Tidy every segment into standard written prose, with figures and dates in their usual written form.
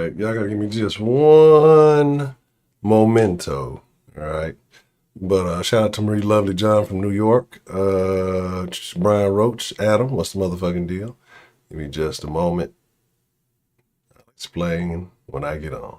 right, y'all gotta give me just one memento. All right. But shout out to Marie Lovely John from New York. Brian Roach, Adam, what's the motherfucking deal? Give me just a moment. I'll explain when I get on.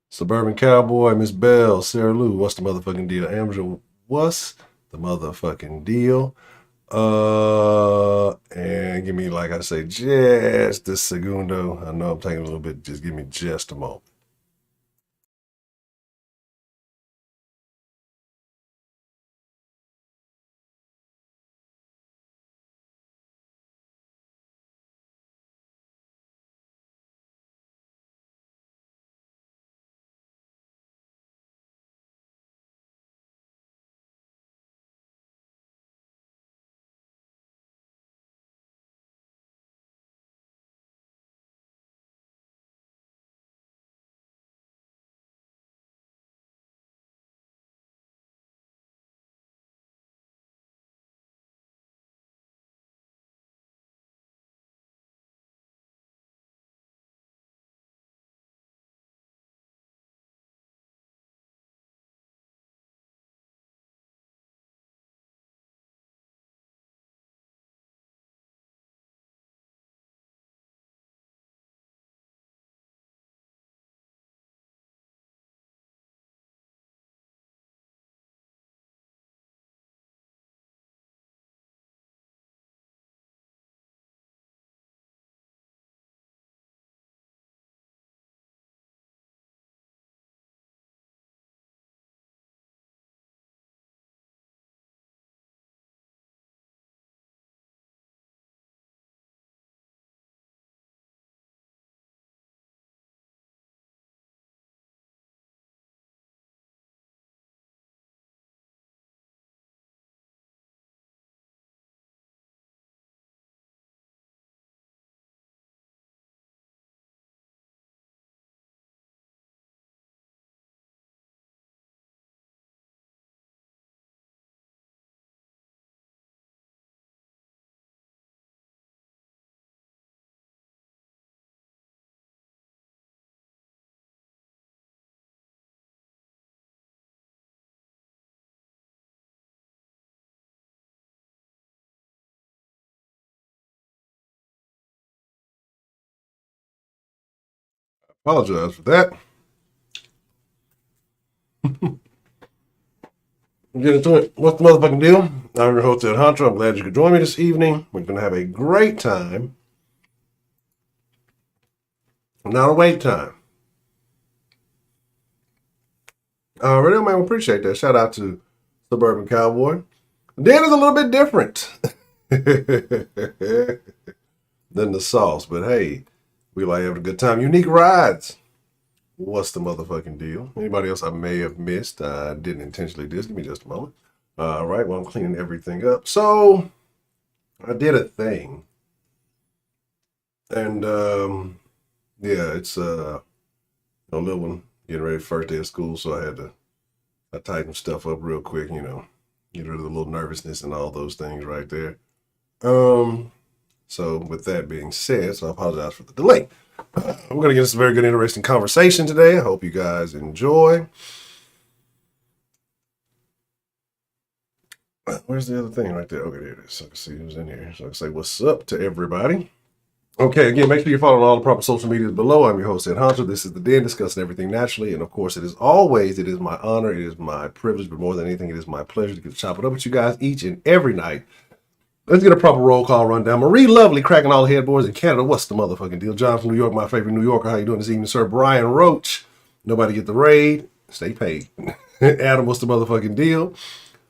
Suburban Cowboy, Miss Bell, Sarah Lou, what's the motherfucking deal? Amber, what's the motherfucking deal? And give me, like I say, just a segundo. I know I'm taking a little bit. Just give me just a moment. Apologize for that. Get into it. What's the motherfucking deal? I'm your host, Ed Honcho. I'm glad you could join me this evening. We're going to have a great time. Not a wait time. Really, man, appreciate that. Shout out to Suburban Cowboy. Dan is a little bit different than the sauce, but hey, we like having a good time. Unique rides. What's the motherfucking deal? Anybody else I may have missed? I didn't intentionally do this. Give me just a moment. All right, well, I'm cleaning everything up. So I did a thing. And yeah, it's a little one getting ready for first day of school, so I tightened stuff up real quick, get rid of the little nervousness and all those things right there. So with that being said, so I apologize for the delay. We're going to get into a very good, interesting conversation today. I hope you guys enjoy. Where's the other thing right there? Okay, there it is. So I can see who's in here. So I can say what's up to everybody. Okay, again, make sure you're following all the proper social medias below. I'm your host, Ed Honcho. This is The Den, discussing everything naturally. And of course, it is my honor, it is my privilege, but more than anything, it is my pleasure to get to chop it up with you guys each and every night. Let's get a proper roll call rundown. Marie Lovely, cracking all the headboards in Canada. What's the motherfucking deal? John from New York, my favorite New Yorker. How you doing this evening, sir? Brian Roach. Nobody get the raid. Stay paid. Adam, what's the motherfucking deal?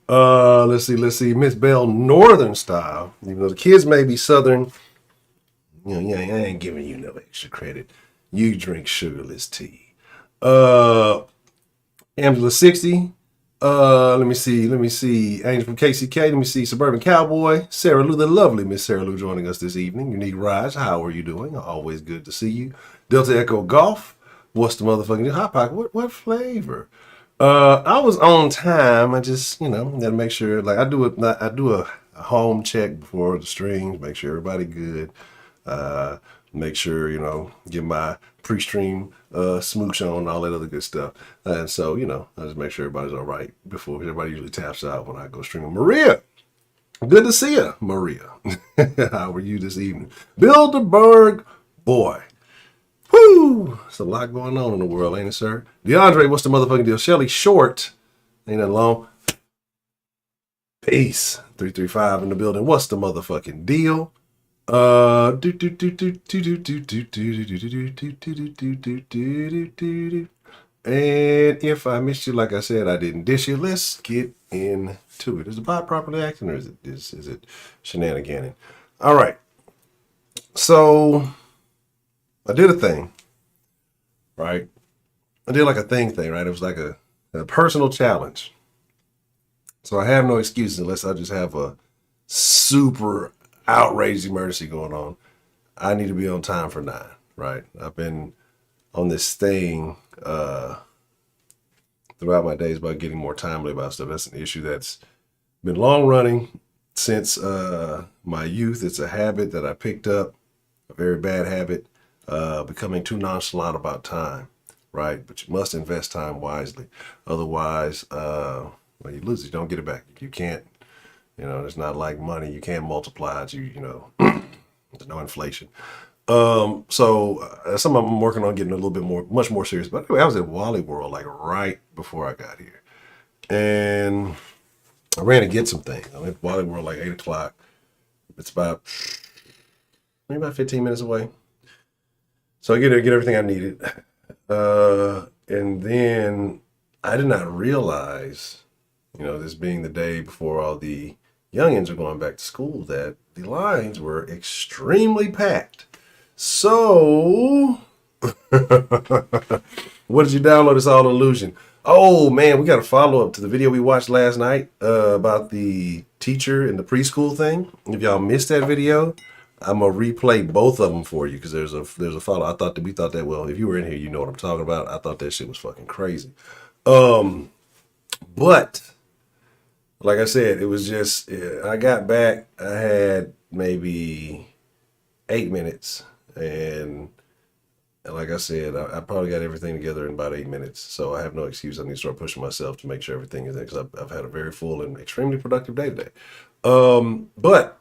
Let's see. Miss Bell, Northern style. Even though the kids may be Southern, I ain't giving you no extra credit. You drink sugarless tea. Angela 60. Let me see. Angel from KCK. Let me see. Suburban Cowboy. Sarah Lou, the lovely Miss Sarah Lou, joining us this evening. Unique Rise. How are you doing? Always good to see you. Delta Echo Golf. What's the motherfucking Hot Pocket? What flavor? I was on time. I just, gotta make sure. Like I do a home check before the streams. Make sure everybody good. Make sure, get my pre-stream smooch on and all that other good stuff. And so, I just make sure everybody's all right before everybody usually taps out when I go streaming. Maria, good to see you, Maria. How are you this evening? Bilderberg, boy. Whoo! There's a lot going on in the world, ain't it, sir? DeAndre, what's the motherfucking deal? Shelly Short, ain't that long? Peace. 335 in the building. What's the motherfucking deal? And if I missed you, like I said, I didn't dish you. Let's get into it. Is the bot properly acting, or is it shenaniganing? All right. So I did a thing, right? I did like a thing, right? It was like a personal challenge. So I have no excuses unless I just have a super outrageous emergency going on. I need to be on time for 9, right? I've been on this thing throughout my days about getting more timely about stuff. That's an issue that's been long running since my youth. It's a habit that I picked up, a very bad habit, becoming too nonchalant about time, right? But you must invest time wisely. Otherwise, you lose it. You don't get it back. You can't. It's not like money. You can't multiply it. There's no inflation. So something I'm working on getting a little bit much more serious. But anyway, I was at Wally World like right before I got here. And I ran to get some things. I went to Wally World like 8 o'clock. It's maybe about 15 minutes away. So I get everything I needed. And then I did not realize, this being the day before all the youngins are going back to school, that the lines were extremely packed. So, what did you download? It's all illusion. Oh man, we got a follow up to the video we watched last night about the teacher and the preschool thing. If y'all missed that video, I'm gonna replay both of them for you because there's a follow. We thought that, well, if you were in here, you know what I'm talking about. I thought that shit was fucking crazy. But like I said, it was just, I got back, I had maybe 8 minutes, and like I said, I probably got everything together in about 8 minutes, so I have no excuse. I need to start pushing myself to make sure everything is there, because I've had a very full and extremely productive day today. But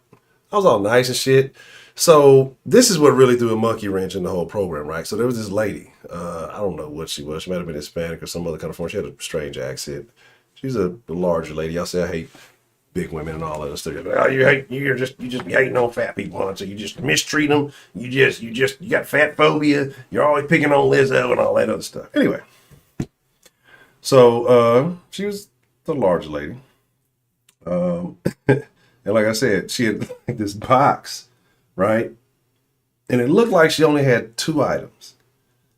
I was all nice and shit, So this is what really threw a monkey wrench in the whole program, right? So there was this lady. I don't know what she was. She might have been Hispanic or some other kind of form. She had a strange accent. She's a larger lady. Y'all say I hate big women and all that stuff. Oh, you just be hating on fat people, huh? So you just mistreat them. You got fat phobia. You're always picking on Lizzo and all that other stuff. Anyway, so she was the larger lady. And like I said, she had like this box, right? And it looked like she only had 2 items.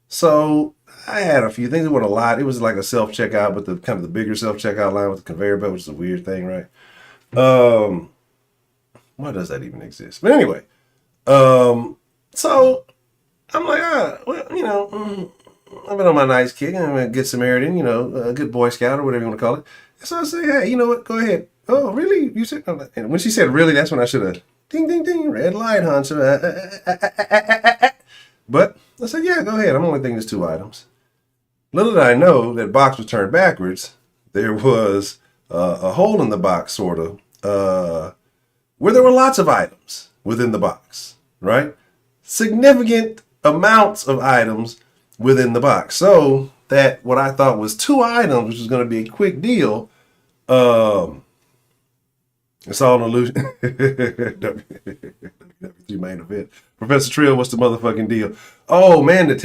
So I had a few things. It wasn't a lot. It was like a self-checkout, but the kind of the bigger self-checkout line with the conveyor belt, which is a weird thing, right? Why does that even exist? But anyway, so I'm like, I've been on my nice kick. I'm a good Samaritan, a good Boy Scout or whatever you want to call it. And so I say, hey, you know what? Go ahead. Oh, really? You said? And when she said really, that's when I should have ding, ding, ding, red light, Honcho. But I said, yeah, go ahead. I'm only thinking there's 2 items. Little did I know that box was turned backwards. There was a hole in the box, sort of, where there were lots of items within the box, right? Significant amounts of items within the box. So that what I thought was 2 items, which was going to be a quick deal, it's all an illusion. W3 main event. Professor Trill, what's the motherfucking deal? Oh man,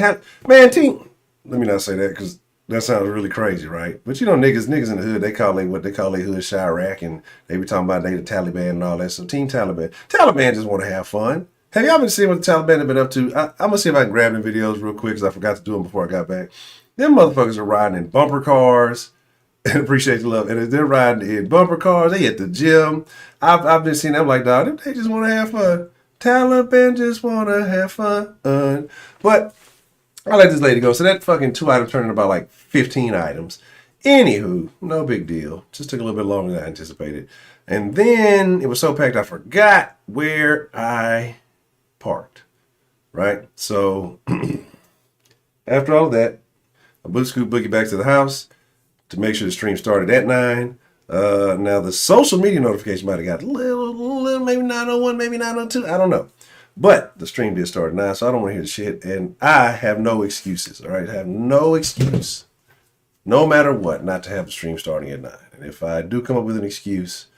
team. Let me not say that because that sounds really crazy, right? But niggas in the hood, they call what they call hood Chirac, and they be talking about they the Taliban and all that. So Team Taliban. Taliban just want to have fun. Have y'all been seeing what the Taliban have been up to? I'm gonna see if I can grab them videos real quick because I forgot to do them before I got back. Them motherfuckers are riding in bumper cars. Appreciate the love. And as they're riding in bumper cars, they at the gym. I've been seeing them like, dog, they just want to have fun. Taliban just want to have fun. But I let this lady go. So that fucking 2 items turned into about like 15 items. Anywho, no big deal. Just took a little bit longer than I anticipated. And then it was so packed I forgot where I parked. Right? So after all of that, I boot scoot boogie back to the house to make sure the stream started at 9. Now the social media notification might have got a little, maybe 901, maybe 902. I don't know. But the stream did start at 9, so I don't want to hear the shit. And I have no excuses, all right? I have no excuse, no matter what, not to have the stream starting at 9. And if I do come up with an excuse,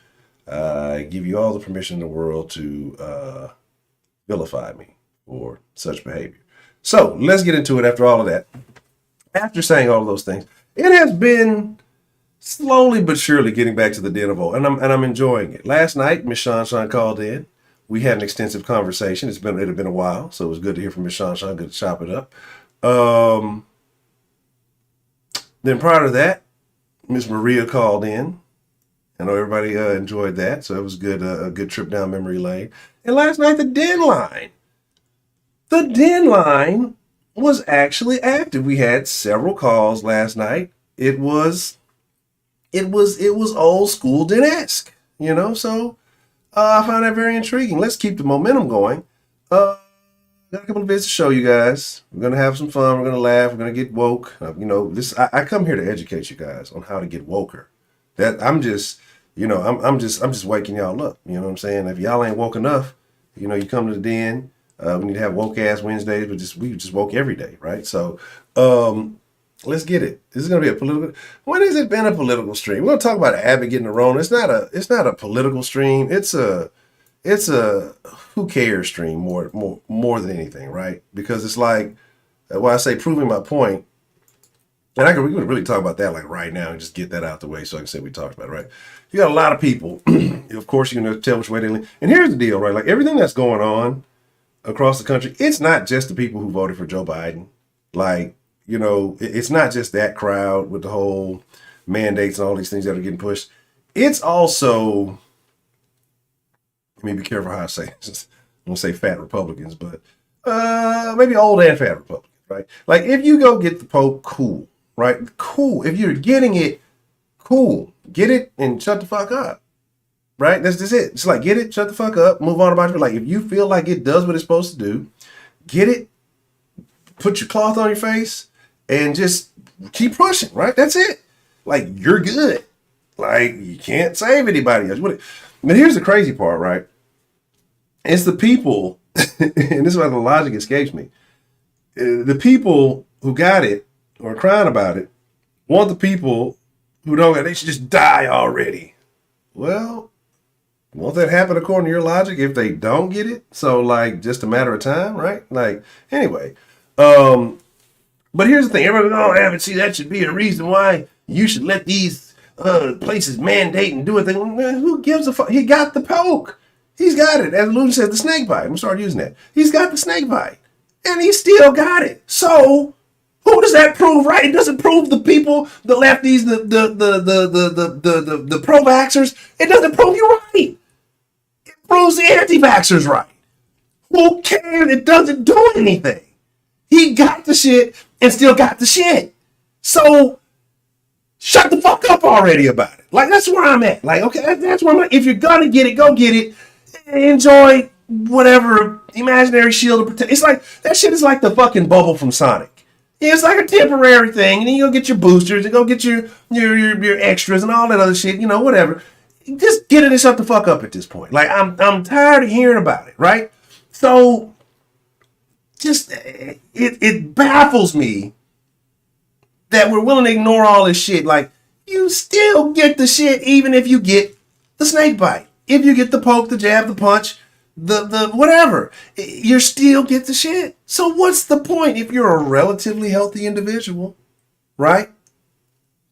I give you all the permission in the world to vilify me for such behavior. So let's get into it after all of that. After saying all of those things, it has been slowly but surely getting back to the den of old, and I'm enjoying it. Last night, Miss Shawn called in. We had an extensive conversation. It had been a while, so it was good to hear from Miss Shawn. Good to chop it up. Then prior to that, Miss Maria called in. I know everybody enjoyed that, so it was good. A good trip down memory lane. And last night, the Denline. The Denline was actually active. We had several calls last night. It was old school Den-esque, so I found that very intriguing. Let's keep the momentum going. Got a couple of bits to show you guys. We're gonna have some fun. We're gonna laugh. We're gonna get woke. I come here to educate you guys on how to get woker. That I'm just waking y'all up. You know what I'm saying? If y'all ain't woke enough, you come to the den. We need to have woke ass Wednesdays, but we just woke every day, right? So let's get it. This is gonna be a political. When has it been a political stream? We're gonna talk about Abbott getting the Rona. It's not a political stream. It's a who cares stream more than anything, right? Because it's like I say proving my point, and we can really talk about that like right now and just get that out the way so I can say we talked about it, right? You got a lot of people. Of course, you're gonna tell which way they lean. And here's the deal, right? Like everything that's going on across the country, it's not just the people who voted for Joe Biden. Like, it's not just that crowd with the whole mandates and all these things that are getting pushed. It's also, let me be careful how I say this. I'm going to say fat Republicans, but maybe old and fat Republicans, right? Like if you go get the Pope, cool, right? Cool. If you're getting it, cool. Get it and shut the fuck up. Right? That's just it. It's like, get it, shut the fuck up, move on about it. Like, if you feel like it does what it's supposed to do, get it, put your cloth on your face, and just keep pushing, right? That's it. Like, you're good. Like, you can't save anybody else. But here's the crazy part, right? It's the people and this is why the logic escapes me. The people who got it or are crying about it want the people who don't get it, they should just die already. Well, won't that happen according to your logic if they don't get it? So, like, just a matter of time, right? Like, anyway. But here's the thing. Everybody goes, oh, Abbott, see, that should be a reason why you should let these places mandate and do a thing. Who gives a fuck? He got the poke. He's got it. As Luton said, the snake bite. I'm going to start using that. He's got the snake bite. And he still got it. So, who does that prove, right? It doesn't prove the people, the lefties, the pro-vaxxers. It doesn't prove you right. It proves the anti-vaxxers right. Who cares? It doesn't do anything. He got the shit and still got the shit. So, shut the fuck up already about it. Like, that's where I'm at. Like, okay, that's where I'm at. If you're gonna get it, go get it. Enjoy whatever imaginary shield to protect. It's like, that shit is like the fucking bubble from Sonic. It's like a temporary thing, and then you go get your boosters and go get your extras and all that other shit, whatever. Just get it and shut the fuck up at this point. Like, I'm tired of hearing about it, right? So, just, it baffles me that we're willing to ignore all this shit. Like, you still get the shit even if you get the snake bite. If you get the poke, the jab, the punch, the whatever, you still get the shit. So what's the point if you're a relatively healthy individual, right?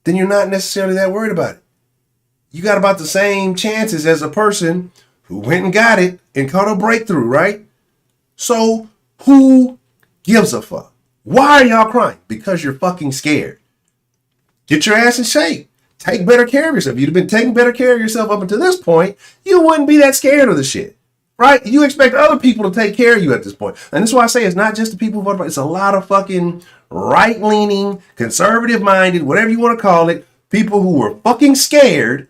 Then you're not necessarily that worried about it. You got about the same chances as a person who went and got it and caught a breakthrough, right? So who gives a fuck? Why are y'all crying? Because you're fucking scared. Get your ass in shape. Take better care of yourself. If you'd have been taking better care of yourself up until this point, you wouldn't be that scared of the shit, right? You expect other people to take care of you at this point. And that's why I say it's not just the people who vote for it. It's a lot of fucking right-leaning, conservative-minded, whatever you want to call it, people who were fucking scared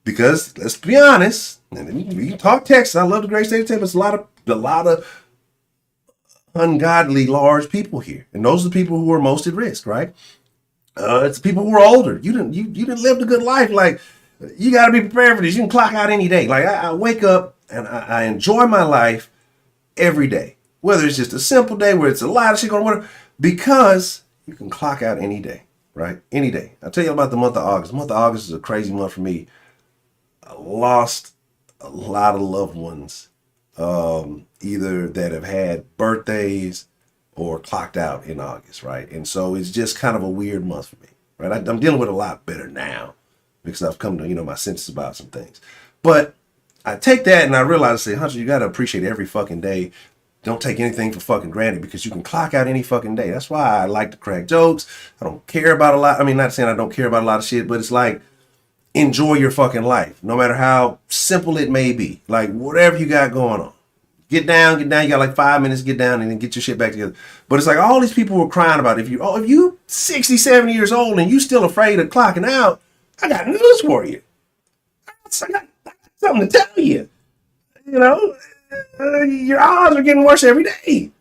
because, let's be honest, and we can talk Texas. I love the great state of Texas. But it's a lot of ungodly large people here. And those are the people who are most at risk, right? It's people who are older. You didn't live a good life. Like, you got to be prepared for this. You can clock out any day. Like, I wake up and I enjoy my life every day. Whether it's just a simple day where it's a lot of shit going on, because you can clock out any day, right? Any day. I'll tell you about the month of August. The month of August is a crazy month for me. I lost a lot of loved ones, either that have had birthdays or clocked out in August, right? And so it's just kind of a weird month for me, right? I'm dealing with a lot better now because I've come to, my senses about some things. But I take that and I realize, Honcho, you got to appreciate every fucking day. Don't take anything for fucking granted because you can clock out any fucking day. That's why I like to crack jokes. I don't care about a lot. I mean, not saying I don't care about a lot of shit, but it's like, enjoy your fucking life, no matter how simple it may be. Like, whatever you got going on. Get down. You got like 5 minutes, get down and then get your shit back together. But it's like all these people were crying about if you 60, 70 years old and you still afraid of clocking out, I got news for you. I got something to tell you. Your odds are getting worse every day.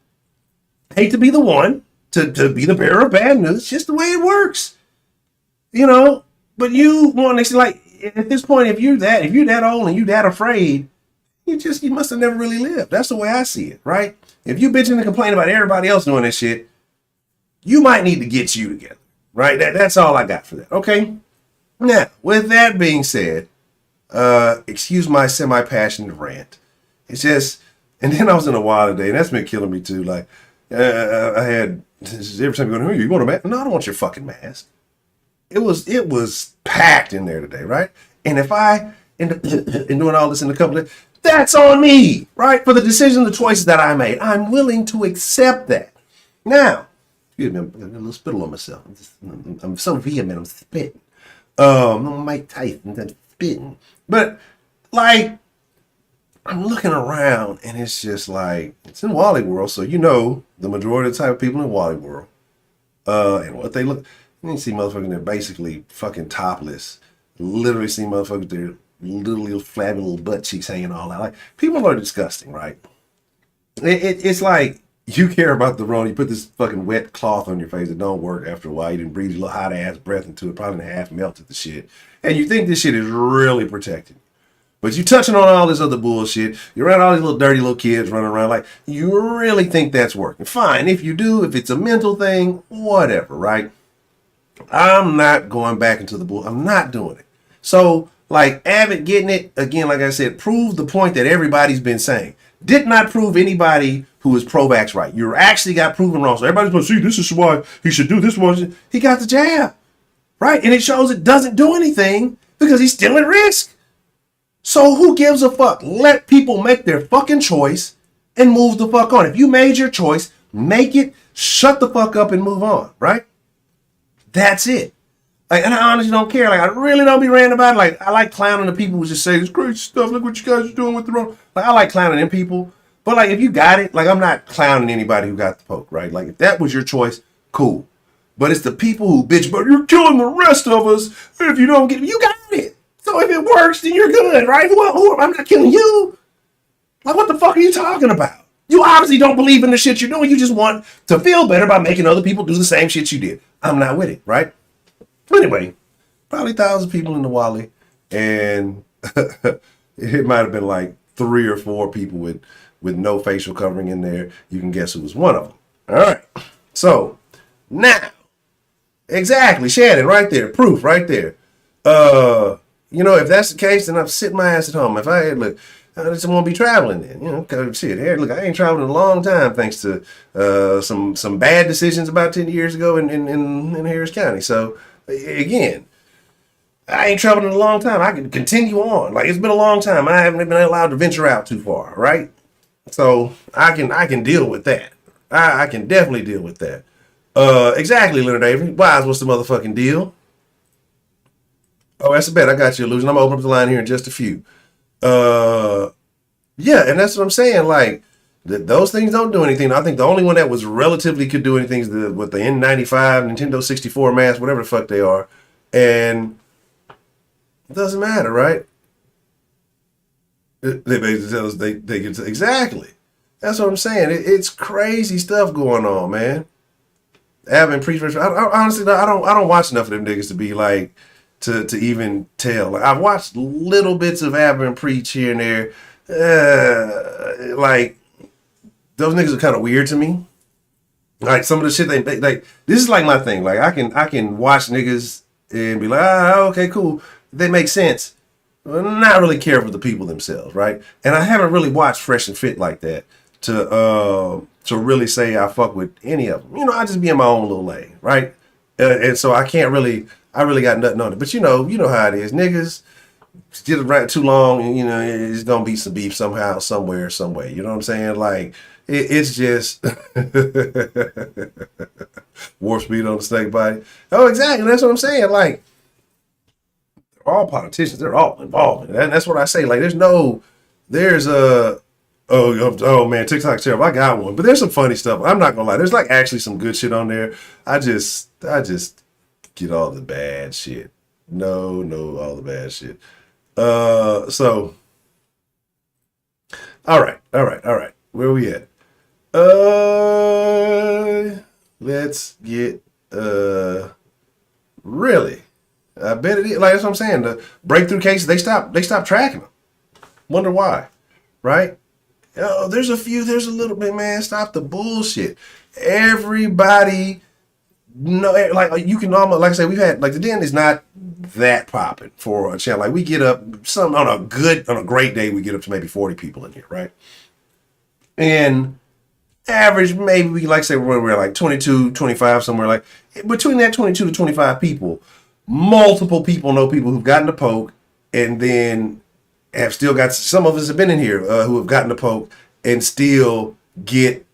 I hate to be the one to be the bearer of bad news. It's just the way it works. But you want to, like, at this point, if you're that old and you're that afraid, you must have never really lived. That's the way I see it, right? If you bitching and complaining about everybody else doing this shit, you might need to get you together, right? That's all I got for that, okay? Now, with that being said, excuse my semi-passionate rant. It's just, and then I was in a while today, and that's been killing me too. Like, I had, every time you want a mask? No, I don't want your fucking mask. It was packed in there today, right? And if I end up doing all this in a couple of days, that's on me, right? For the decisions, the choices that I made. I'm willing to accept that. Now, excuse me, I'm a little spittle on myself. I'm so vehement, I'm spitting. I'm Mike Tyson, I'm spitting. But, like, I'm looking around, and it's just like, it's in Wally World, so the majority of the type of people in Wally World, and what they look. You can see motherfuckers that are basically fucking topless. Literally see motherfuckers that are little flabby little butt cheeks hanging all out. Like, people are disgusting, right? It's like you care about the wrong. You put this fucking wet cloth on your face that don't work after a while. You didn't breathe a little hot ass breath into it, probably half melted the shit. And you think this shit is really protecting. But you touching on all this other bullshit. You're around all these little dirty little kids running around. Like, you really think that's working? Fine. If you do, if it's a mental thing, whatever, right? I'm not going back into the bull. I'm not doing it. So, like, Abbott getting it, again, like I said, proved the point that everybody's been saying. Did not prove anybody who is pro-vax right. You actually got proven wrong. So everybody's going to see, this is why he should do this one. He got the jab, right? And it shows it doesn't do anything because he's still at risk. So who gives a fuck? Let people make their fucking choice and move the fuck on. If you made your choice, make it, shut the fuck up and move on, right? That's it. Like, and I honestly don't care. Like, I really don't be ranting about it. Like, I like clowning the people who just say this crazy stuff. Look what you guys are doing with the wrong. Like, I like clowning them people. But like, if you got it, like, I'm not clowning anybody who got the poke, right? Like, if that was your choice, cool. But it's the people who bitch, but you're killing the rest of us if you don't get it. You got it. So if it works, then you're good, right? I'm not killing you. Like, what the fuck are you talking about? You obviously don't believe in the shit you're doing. You just want to feel better by making other people do the same shit you did. I'm not with it, right? Anyway, probably 1,000 people in the Wally, and it might have been like 3 or 4 people with no facial covering in there. You can guess who was one of them. All right. So now, exactly, Shannon, right there, proof right there. You know, if that's the case, then I'm sitting my ass at home. If I look, I just won't be traveling then. You know, cause shit, here, look, I ain't traveled in a long time thanks to some bad decisions about 10 years ago in Harris County. So again, I ain't traveled in a long time. I can continue on. Like, it's been a long time. I haven't been allowed to venture out too far, right? So I can deal with that. I can definitely deal with that. Exactly, Leonard Avery. Wise, what's the motherfucking deal? Oh, that's a bet. I got you, Illusion. I'm gonna open up the line here in just a few. Yeah, and that's what I'm saying. Like, those things don't do anything. I think the only one that was relatively could do anything is the N95, Nintendo 64 mask, whatever the fuck they are. And it doesn't matter, right? They basically tell us they get to, exactly. That's what I'm saying. It's crazy stuff going on, man. Having preach, honestly, I don't watch enough of them niggas to be like to even tell. Like, I've watched little bits of Abba Preach here and there. Like, those niggas are kind of weird to me. Like, some of the shit they like. This is like my thing. Like, I can watch niggas and be like, okay, cool. They make sense. Not really care for the people themselves, right? And I haven't really watched Fresh and Fit like that to really say I fuck with any of them. You know, I just be in my own little lane, right? And so I really got nothing on it. But you know how it is. Niggas get around too long and, you know, it's going to be some beef somehow, somewhere, some way. You know what I'm saying? Like, it's just warp speed on the snake bite. Oh, exactly. That's what I'm saying. Like, all politicians, they're all involved in it. And that's what I say. Like, there's a, oh man, TikTok's terrible. I got one, but there's some funny stuff. I'm not gonna lie. There's like actually some good shit on there. I just get all the bad shit. No, all the bad shit. So, all right. Where we at? Let's get, really. I bet it is. Like, that's what I'm saying. The breakthrough cases, they stopped tracking them. Wonder why, right? Oh, there's a little bit, man. Stop the bullshit. Everybody know, like, you can almost, like I said, we've had, like, the Den is not that popping for a channel. Like, we get up on a great day, we get up to maybe 40 people in here, right? And average, maybe we like say we're like 22, 25, somewhere like between that 22 to 25 people. Multiple people know people who've gotten the poke and then have still got, some of us have been in here who have gotten the poke and still get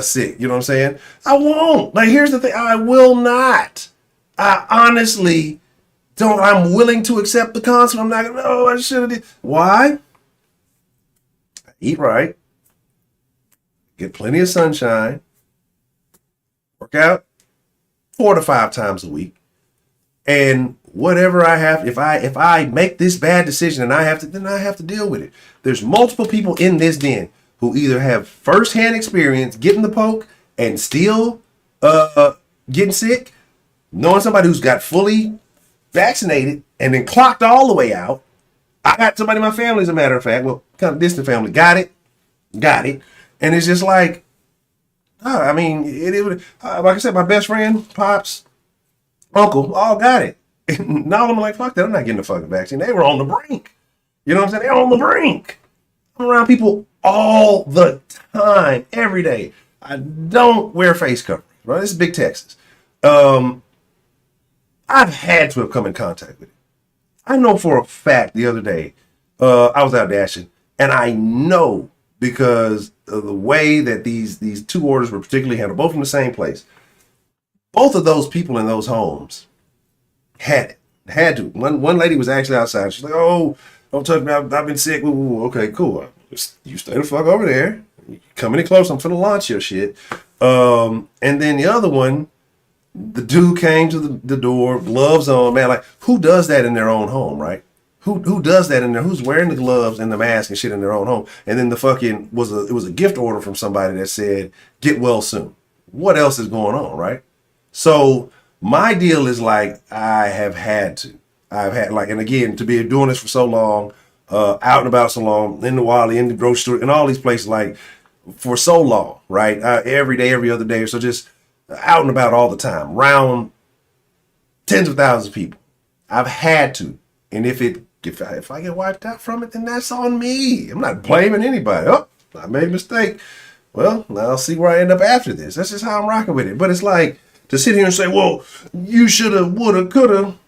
sick. You know what I'm saying? I won't. Like, here's the thing. I will not. I honestly don't. I'm willing to accept the consequence. I'm not going to, I should have did. Why? Eat right. Get plenty of sunshine. Work out 4 to 5 times a week. And whatever I have, if I make this bad decision and then I have to deal with it. There's multiple people in this den who either have firsthand experience getting the poke and still getting sick, knowing somebody who's got fully vaccinated and then clocked all the way out, I got somebody in my family, as a matter of fact, well, kind of distant family, got it. And it's just like, I mean, like I said, my best friend, pops, uncle, all got it. And now I'm like, fuck that, I'm not getting the fucking vaccine. They were on the brink. You know what I'm saying? They're on the brink. I'm around people all the time, every day. I don't wear face coverings, right? This is big Texas. I've had to have come in contact with it. I know for a fact the other day, I was out dashing, and I know because of the way that these two orders were particularly handled, both from the same place. Both of those people in those homes had it. Had to. One lady was actually outside. She's like, "Oh, don't touch me. I've been sick." Ooh, okay, cool. You stay the fuck over there. You come any close, I'm finna launch your shit. And then the other one, the dude came to the door, gloves on, man. Like, who does that in their own home, right? Who does that in there? Who's wearing the gloves and the mask and shit in their own home? And then the fucking it was a gift order from somebody that said, "Get well soon." What else is going on, right? So my deal is like, I've had, like, and again, to be doing this for so long, out and about so long, in the Wally, in the grocery store, in all these places, like, for so long, right? Every day, every other day, so just out and about all the time, around tens of thousands of people. I've had to, and if I get wiped out from it, then that's on me. I'm not blaming anybody. Oh, I made a mistake. Well, now I'll see where I end up after this. That's just how I'm rocking with it. But it's like, to sit here and say, well, you shoulda, woulda, coulda.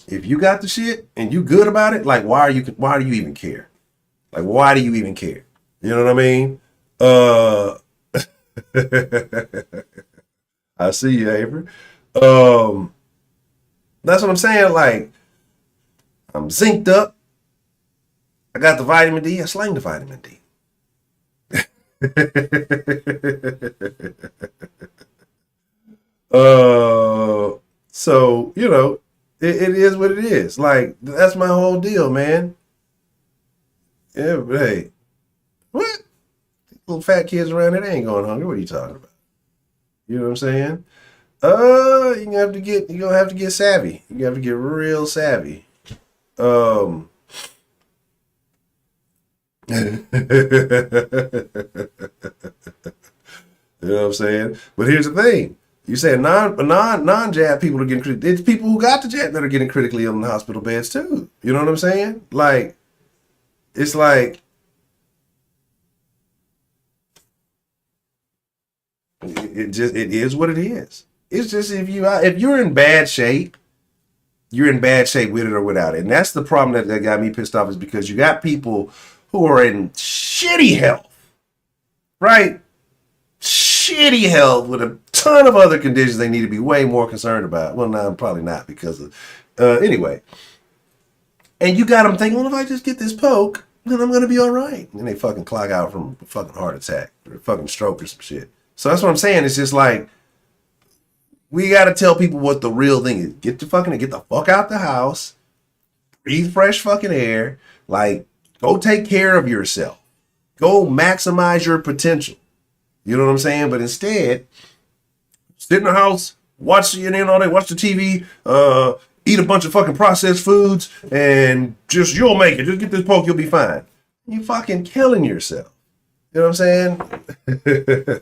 If you got the shit and you good about it, like, why do you even care? Like, why do you even care? You know what I mean? I see you, Avery. That's what I'm saying. Like, I'm zinced up. I got the vitamin D. I slang the vitamin D. So, you know, it is what it is. Like, that's my whole deal, man. Yeah, but hey, what? Little fat kids around here, they ain't going hungry. What are you talking about? You know what I'm saying? You're gonna have to get savvy. You have to get real savvy. You know what I'm saying? But here's the thing. You said non-jab people are getting critically. It's people who got the jab that are getting critically ill in the hospital beds too. You know what I'm saying? Like, it's like, it is what it is. It's just, if you're in bad shape, you're in bad shape with it or without it. And that's the problem that got me pissed off, is because you got people who are in shitty health, right? Shitty health with a ton of other conditions they need to be way more concerned about. Well, no, probably not, because of, anyway. And you got them thinking, well, if I just get this poke, then I'm going to be all right. And they fucking clog out from a fucking heart attack or a fucking stroke or some shit. So that's what I'm saying. It's just like, we got to tell people what the real thing is. Get the fuck out the house. Breathe fresh fucking air. Like, go take care of yourself. Go maximize your potential. You know what I'm saying? But instead, sit in the house, watch CNN all day, watch the TV, eat a bunch of fucking processed foods, and just, you'll make it. Just get this poke, you'll be fine. You fucking killing yourself. You know what I'm saying?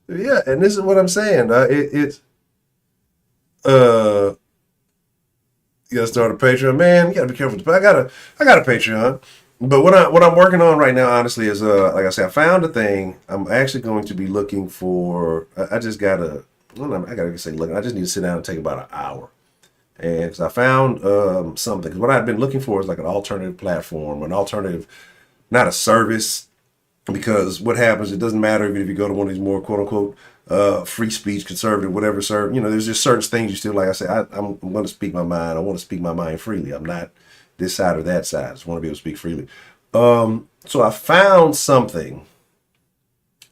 Yeah, and this is what I'm saying. You gotta start a Patreon, man. You gotta be careful. I got a Patreon, but what I'm working on right now, honestly, is like I said, I found a thing. I'm actually going to be looking for. I just gotta. I gotta say, look. I just need to sit down and take about an hour, and because I found something. Because what I've been looking for is like an alternative platform, an alternative, not a service. Because what happens, it doesn't matter if you go to one of these more quote unquote free speech, conservative, whatever, there's just certain things you still, like I said, I'm going to speak my mind. I want to speak my mind freely. I'm not this side or that side. I just want to be able to speak freely. So I found something.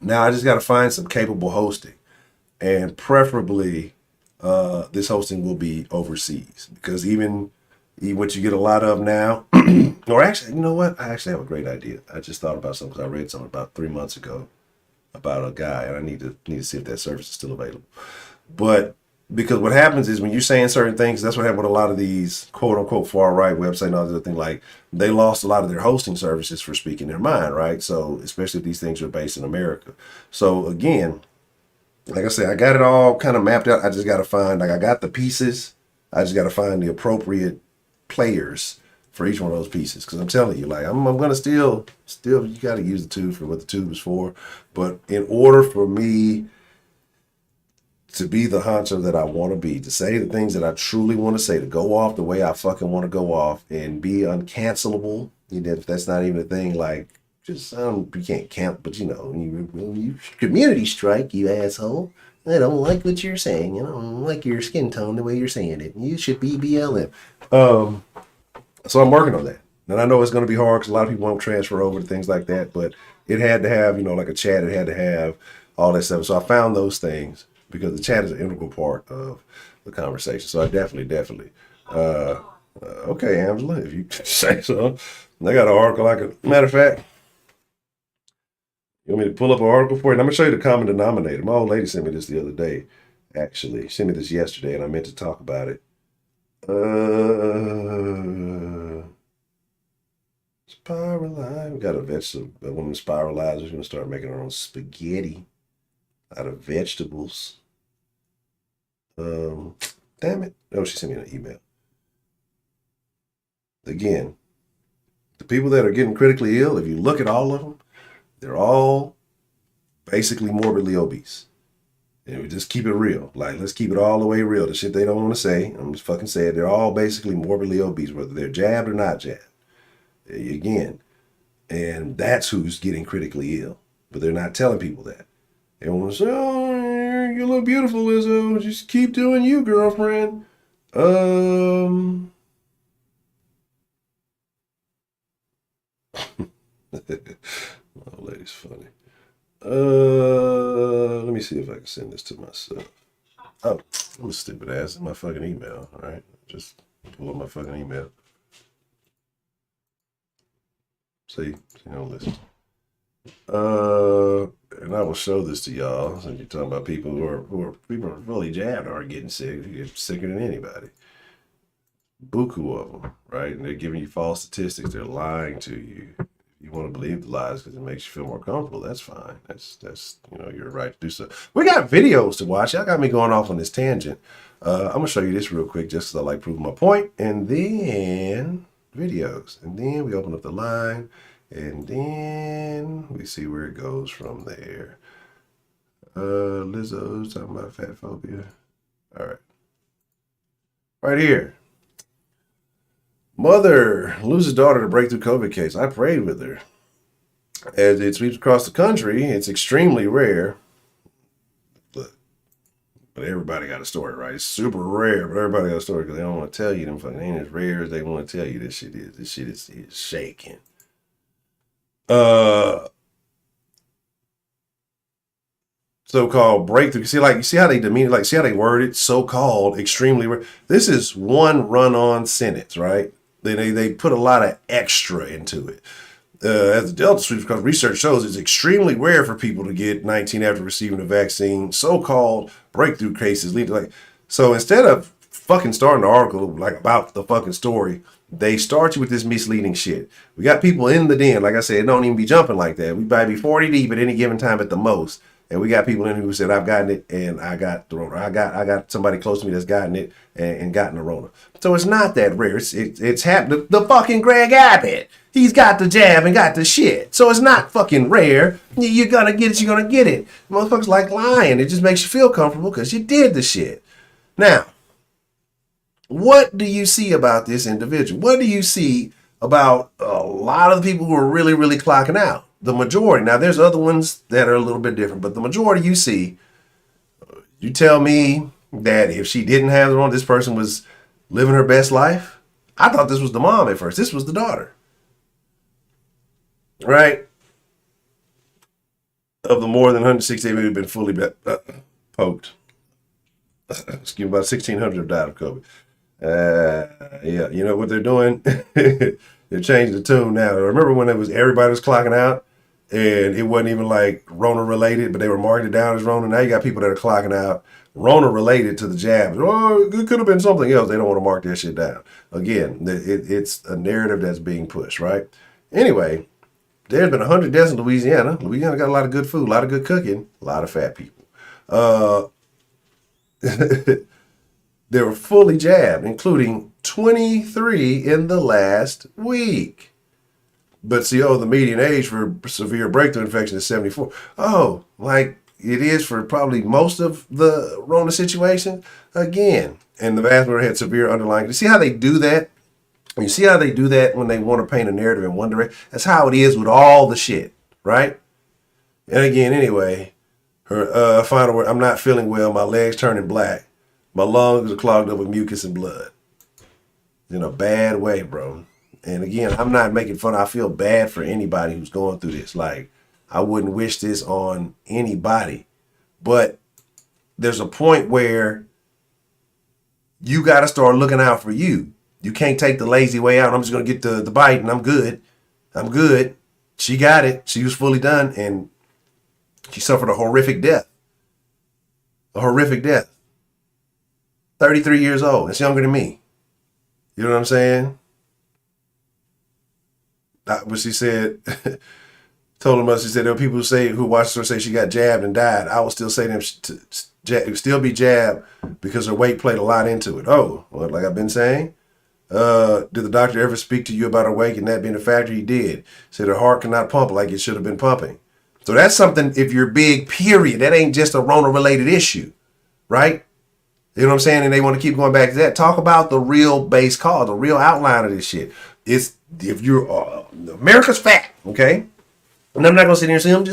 Now I just got to find some capable hosting, and preferably this hosting will be overseas, because even what you get a lot of now, or actually, you know what? I actually have a great idea. I just thought about something because I read something about 3 months ago about a guy, and I need to see if that service is still available. But Because what happens is when you're saying certain things, that's what happened with a lot of these quote unquote far right websites and all the other thing. Like they lost a lot of their hosting services for speaking their mind, right? So especially if these things are based in America. So again, like I said, I got it all kind of mapped out. I just got to find, like I got the pieces. I just got to find the appropriate players for each one of those pieces. Because I'm telling you, like I'm going to still, you got to use the tube for what the tube is for. But in order for me to be the honcho that I want to be, to say the things that I truly want to say, to go off the way I fucking want to go off and be uncancelable. You know, if that's not even a thing, like just you can't camp, but you know, you community strike, you asshole. I don't like what you're saying. I don't like your skin tone, the way you're saying it. You should be BLM. So I'm working on that. And I know it's going to be hard because a lot of people won't transfer over to things like that, but it had to have, you know, like a chat. It had to have all that stuff. So I found those things, because the chat is an integral part of the conversation. So I definitely. Okay, Angela, if you say so. I got an article matter of fact, you want me to pull up an article for you? And I'm going to show you the common denominator. My old lady sent me this the other day, actually. She sent me this yesterday, and I meant to talk about it. Spiralize. We got a vegetable. A woman spiralizers going to start making her own spaghetti out of vegetables. Damn it. Oh, she sent me an email. Again, the people that are getting critically ill, if you look at all of them, they're all basically morbidly obese. And we just keep it real. Like, let's keep it all the way real. The shit they don't want to say, I'm just fucking saying, they're all basically morbidly obese, whether they're jabbed or not jabbed. Again, and that's who's getting critically ill. But they're not telling people that. They want to say, oh, you look beautiful, Lizzo. Just keep doing you, girlfriend. Oh, lady's funny. Let me see if I can send this to myself. Oh, I'm a stupid ass. In my fucking email. All right, just pull up my fucking email. See, listen. And I will show this to y'all. Since you're talking about people who are really jabbed or getting sick. You get sicker than anybody. Buku of them, right? And they're giving you false statistics. They're lying to you. You want to believe the lies because it makes you feel more comfortable. That's fine. That's your right to do so. We got videos to watch. Y'all got me going off on this tangent. I'm gonna show you this real quick just because I like proving my point, and then videos, and then we open up the line, and then we see where it goes from there. Lizzo's talking about fat phobia. All right, right here. Mother loses daughter to breakthrough COVID case. I prayed with her. As it sweeps across the country, it's extremely rare. But everybody got a story, right? It's super rare, but everybody got a story because they don't want to tell you them fucking ain't as rare as they want to tell you this shit is. This shit is shaking. So-called breakthrough. You see how they demean it? Like, see how they word it? So-called extremely rare. This is one run-on sentence, right? They put a lot of extra into it. As the Delta sweeps, because research shows it's extremely rare for people to get 19 after receiving the vaccine. So-called breakthrough cases lead to so instead of fucking starting the article like about the fucking story, they start you with this misleading shit. We got people in the den, like I said, don't even be jumping like that. We might be 40 deep at any given time at the most. And we got people in who said, I've gotten it and I got the Rona. I got somebody close to me that's gotten it and gotten the Rona. So it's not that rare. It's happened. The fucking Greg Abbott, he's got the jab and got the shit. So it's not fucking rare. You're gonna get it, you're gonna get it. Motherfuckers like lying. It just makes you feel comfortable because you did the shit. Now, what do you see about this individual? What do you see about a lot of the people who are really, really clocking out? The majority. Now, there's other ones that are a little bit different, but the majority you see, you tell me that if she didn't have the Rona, this person was living her best life. I thought this was the mom at first. This was the daughter. Right? Of the more than 168 who have been fully poked. Excuse me, about 1,600 have died of COVID. Yeah, you know what they're doing? They're changing the tune now. Remember when everybody was clocking out and it wasn't even like Rona related, but they were marking it down as Rona? Now you got people that are clocking out Rona related to the jabs. Oh, it could have been something else. They don't want to mark that shit down. Again, it's a narrative that's being pushed, right? Anyway, there's been 100 deaths in Louisiana. Louisiana got a lot of good food, a lot of good cooking, a lot of fat people. They were fully jabbed, including 23 in the last week. But see, the median age for severe breakthrough infection is 74. Oh, like it is for probably most of the Rona situation. Again, and the vast majority had severe underlying. You see how they do that? You see how they do that when they want to paint a narrative in one direction? That's how it is with all the shit, right? And again, anyway, her final word, I'm not feeling well. My legs turning black. My lungs are clogged up with mucus and blood. In a bad way, bro. And again, I'm not making fun. I feel bad for anybody who's going through this. Like, I wouldn't wish this on anybody. But there's a point where you got to start looking out for you. You can't take the lazy way out. I'm just going to get the bite and I'm good. I'm good. She got it. She was fully done. And she suffered a horrific death. A horrific death. 33 years old. It's younger than me. You know what I'm saying? But she said, told him, she said, there were people who watched her say she got jabbed and died. I would still say them still be jabbed because her weight played a lot into it. Oh, well, like I've been saying. Did the doctor ever speak to you about her weight and that being a factor? He did. Said her heart cannot pump like it should have been pumping. So that's something, if you're big, period, that ain't just a Rona-related issue, right? You know what I'm saying? And they want to keep going back to that. Talk about the real base cause, the real outline of this shit. It's if you're America's fat, okay? And I'm not gonna sit here and say I'm a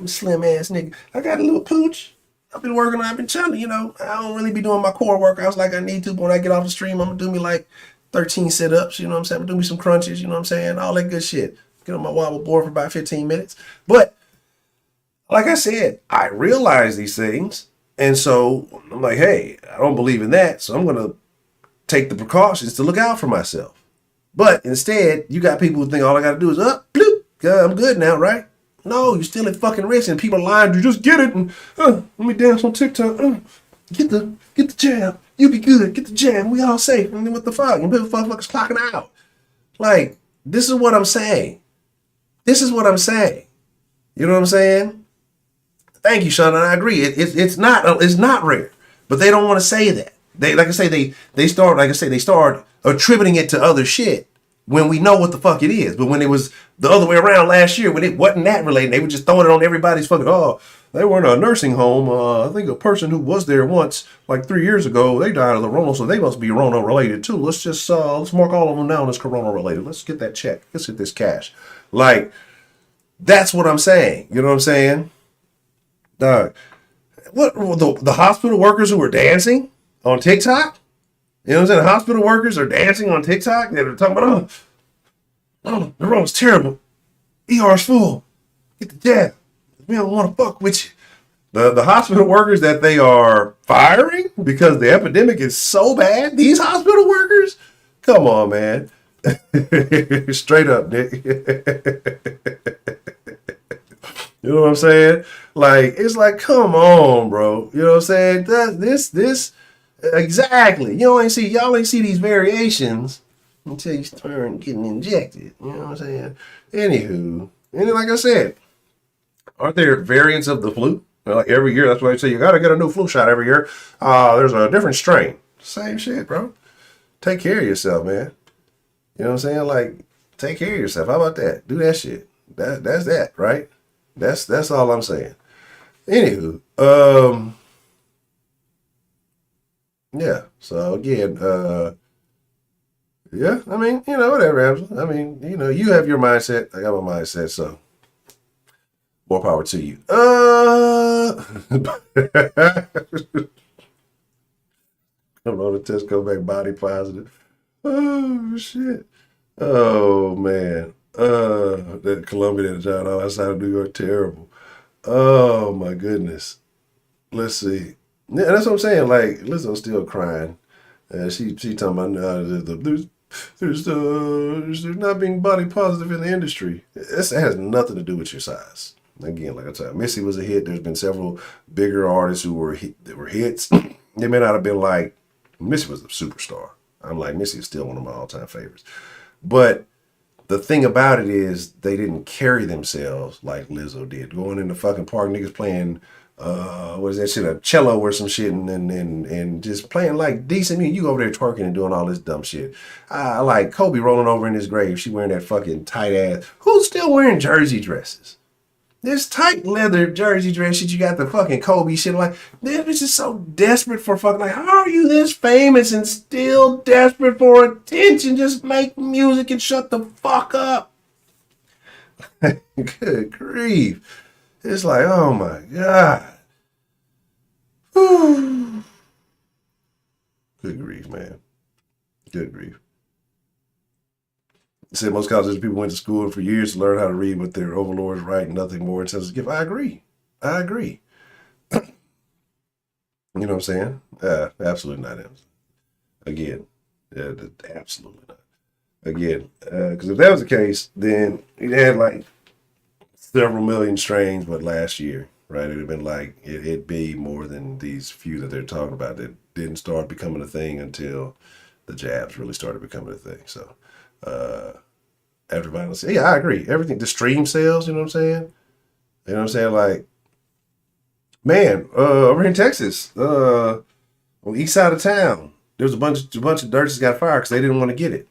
slim ass nigga. I got a little pooch. I've been working. I've been trying to, I don't really be doing my core workouts like I need to. But when I get off the stream, I'm gonna do me like 13 sit-ups. You know what I'm saying? I'm gonna do me some crunches. You know what I'm saying? All that good shit. Get on my wobble board for about 15 minutes. But like I said, I realize these things. And so I'm like, hey, I don't believe in that. So I'm going to take the precautions to look out for myself. But instead, you got people who think all I got to do is, bloop, I'm good now, right? No, you're still at fucking risk. And people are lying. You just get it. And let me dance on TikTok. Get the jab. You be good. Get the jab. We all safe. And then what the fuck? And people fuckers clocking out. Like, this is what I'm saying. This is what I'm saying. You know what I'm saying? Thank you, Sean, and I agree. It's not rare, but they don't want to say that. They start attributing it to other shit when we know what the fuck it is. But when it was the other way around last year, when it wasn't that related, they were just throwing it on everybody's fucking. Oh, they were in a nursing home. I think a person who was there once, like 3 years ago, they died of the Rona, so they must be Rona related too. Let's just let's mark all of them down as Corona related. Let's get that check. Let's get this cash. Like, that's what I'm saying. You know what I'm saying? Dog, what the hospital workers who were dancing on TikTok? You know what I'm saying? The hospital workers are dancing on TikTok. They're talking about, the room's terrible. ER's full. Get the jab. We don't want to fuck with you. The hospital workers that they are firing because the epidemic is so bad. These hospital workers, come on, man. Straight up, Nick. You know what I'm saying? Like, it's like, come on, bro. You know what I'm saying? This, exactly. Y'all ain't see these variations until you start getting injected. You know what I'm saying? Anywho, and like I said, aren't there variants of the flu? Like every year, that's why they say you gotta get a new flu shot every year. There's a different strain. Same shit, bro. Take care of yourself, man. You know what I'm saying? Like, take care of yourself. How about that? Do that shit. That's that, right? That's all I'm saying. Anywho, yeah. So again, yeah. I mean, whatever. I mean, you have your mindset. I got my mindset. So more power to you. Come on, the test go back body positive. Oh shit. Oh man. That Columbia and John all outside of New York, terrible. Oh my goodness. Let's see. Yeah, that's what I'm saying. Like, Lizzo's still crying. She talking about there's not being body positive in the industry. That has nothing to do with your size. Again, like I said, Missy was a hit. There's been several bigger artists who were that were hits. They may not have been like, Missy was a superstar. I'm like, Missy is still one of my all-time favorites. But the thing about it is they didn't carry themselves like Lizzo did. Going in the fucking park, niggas playing, what is that shit, a cello or some shit, and just playing like decent music. You over there twerking and doing all this dumb shit. I like Kobe rolling over in his grave. She wearing that fucking tight ass. Who's still wearing jersey dresses? This tight leather jersey dress shit, you got the fucking Kobe shit. Like, this bitch is so desperate for fucking, like, how are you this famous and still desperate for attention? Just make music and shut the fuck up. Good grief. It's like, oh my God. Whew. Good grief, man. Good grief. Said most colleges people went to school for years to learn how to read what their overlords write and nothing more intends to give. I agree. I agree. You know what I'm saying? Absolutely not. Again, absolutely not. Again, because if that was the case, then it had like several million strains, but last year, right? It'd have been like, it'd be more than these few that they're talking about that didn't start becoming a thing until the jabs really started becoming a thing. So, after violence, yeah, I agree. Everything, the stream sales, you know what I'm saying? You know what I'm saying? Like, man, over in Texas, on the east side of town, there was a bunch of dirties got fired because they didn't want to get it,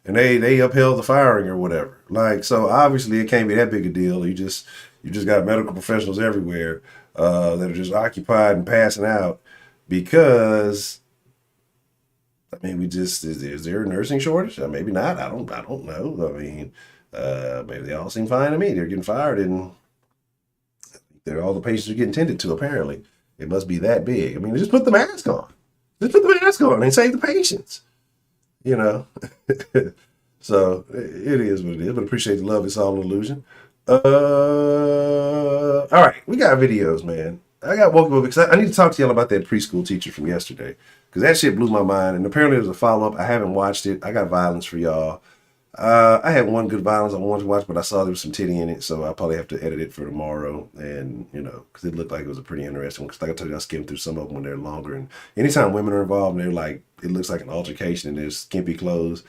and they upheld the firing or whatever. Like, so obviously it can't be that big a deal. You just got medical professionals everywhere that are just occupied and passing out because. I mean, is there a nursing shortage? Maybe not. I don't know. I mean, maybe they all seem fine to me. They're getting fired and all the patients are getting tended to, apparently. It must be that big. I mean, just put the mask on. Just put the mask on and save the patients. You know? So, it is what it is. But appreciate the love. It's all an illusion. All right. We got videos, man. I got woke up because I need to talk to y'all about that preschool teacher from yesterday. Because that shit blew my mind. And apparently there's a follow-up. I haven't watched it. I got violence for y'all. I had one good violence I wanted to watch, but I saw there was some titty in it. So I'll probably have to edit it for tomorrow. And, you know, because it looked like it was a pretty interesting one. Because like I told you, I skimmed through some of them when they're longer. And anytime women are involved and they're like, it looks like an altercation and there's skimpy clothes,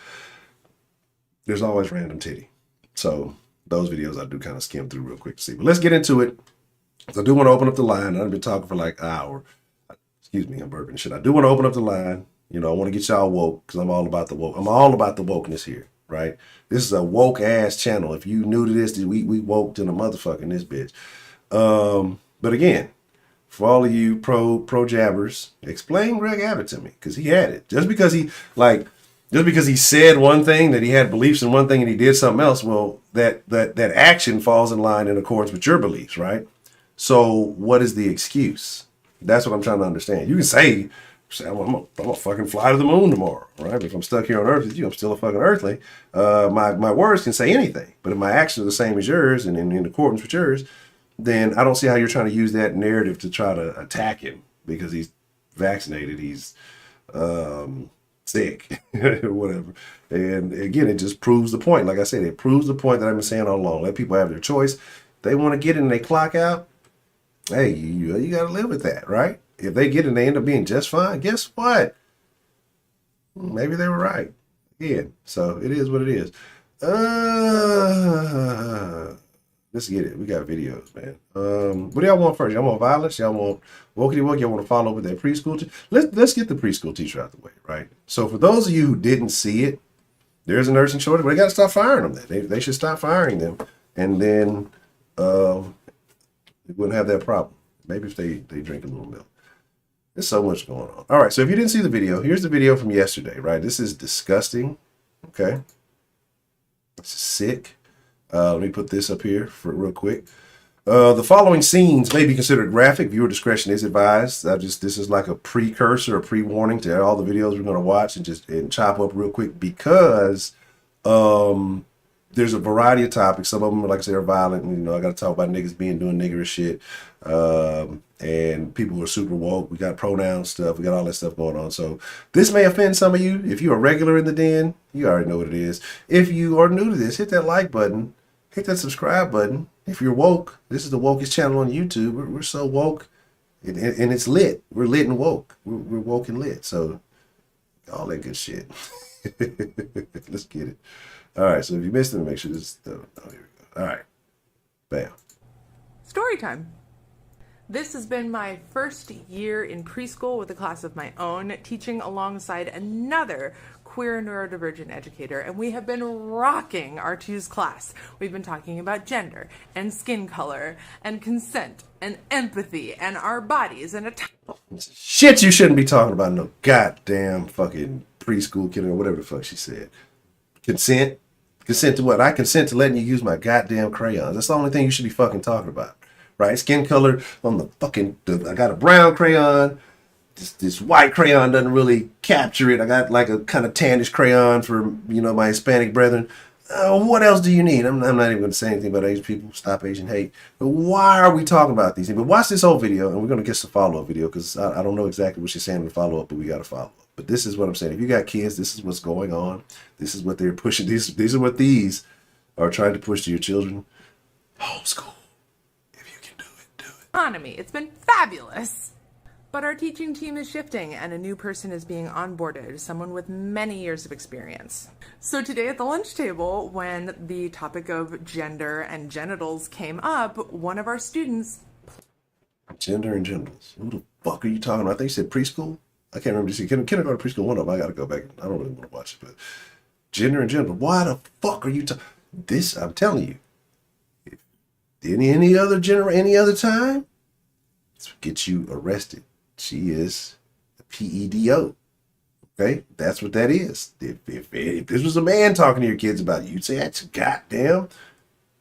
there's always random titty. So those videos I do kind of skim through real quick to see. But let's get into it. So I do want to open up the line. I've been talking for like an hour. Excuse me, I'm burping shit. I do want to open up the line. You know, I want to get y'all woke because I'm all about the woke. I'm all about the wokeness here, right? This is a woke ass channel. If you new to this, we woke to the motherfucking this bitch. But again, for all of you pro jabbers, explain Greg Abbott to me because he had it. Just because he said one thing, that he had beliefs in one thing and he did something else, well, that action falls in line in accordance with your beliefs, right? So what is the excuse? That's what I'm trying to understand. You can say I'm gonna fucking fly to the moon tomorrow, right? But if I'm stuck here on Earth with you, I'm still a fucking earthling. My words can say anything, but if my actions are the same as yours and in accordance with yours, then I don't see how you're trying to use that narrative to try to attack him because he's vaccinated, he's sick, or whatever. And again, it just proves the point. Like I said, it proves the point that I've been saying all along. Let people have their choice. They want to get in and they clock out. Hey, you got to live with that, right? If they get it and they end up being just fine, guess what? Maybe they were right. Again, so it is what it is. Let's get it. We got videos, man. What do y'all want first? Y'all want violence? Y'all want wokey woke? Y'all want to follow up with that preschool teacher? Let's get the preschool teacher out the way, right? So for those of you who didn't see it, there's a nursing shortage, but they got to stop firing them. They should stop firing them, and then we wouldn't have that problem. Maybe if they drink a little milk. There's so much going on. All right, so if you didn't see the video, here's the video from yesterday, right? This is disgusting, okay? This is sick. Let me put this up here for real quick. The following scenes may be considered graphic. Viewer discretion is advised. This is like a precursor, a pre-warning to all the videos we're going to watch and chop up real quick because there's a variety of topics. Some of them, like I said, are violent. And, I got to talk about niggas doing niggerish shit. And people who are super woke. We got pronoun stuff. We got all that stuff going on. So this may offend some of you. If you're a regular in the den, you already know what it is. If you are new to this, hit that like button. Hit that subscribe button. If you're woke, this is the wokest channel on YouTube. We're so woke, and it's lit. We're lit and woke. We're woke and lit. So all that good shit. Let's get it. All right. So if you missed it, make sure this. Oh, here we go. All right. Bam. Story time. This has been my first year in preschool with a class of my own, teaching alongside another queer neurodivergent educator, and we have been rocking our twos class. We've been talking about gender and skin color and consent and empathy and our bodies and shit you shouldn't be talking about no goddamn fucking preschool kid or whatever the fuck she said. Consent? Consent to what? I consent to letting you use my goddamn crayons. That's the only thing you should be fucking talking about. Right? Skin color on the fucking, I got a brown crayon. This white crayon doesn't really capture it. I got like a kind of tannish crayon for, my Hispanic brethren. What else do you need? I'm not even going to say anything about Asian people. Stop Asian hate. But why are we talking about these things? But watch this whole video, and we're going to get some follow-up video because I don't know exactly what she's saying in the follow-up, but we got to follow up. But this is what I'm saying. If you got kids, this is what's going on. This is what they're pushing. These are what these are trying to push to your children. Homeschool. economy. It's been fabulous. But our teaching team is shifting and a new person is being onboarded, someone with many years of experience. So today at the lunch table, when the topic of gender and genitals came up, one of our students... Gender and genitals? Who the fuck are you talking about? I think you said preschool? I can't remember. Kindergarten, preschool, one of them. I gotta go back. I don't really want to watch it, but gender and gender. Why the fuck are you talking? This, I'm telling you. Any other time, it's get you arrested. She is a PEDO. Okay, that's what that is. If this was a man talking to your kids about it, you'd say that's a goddamn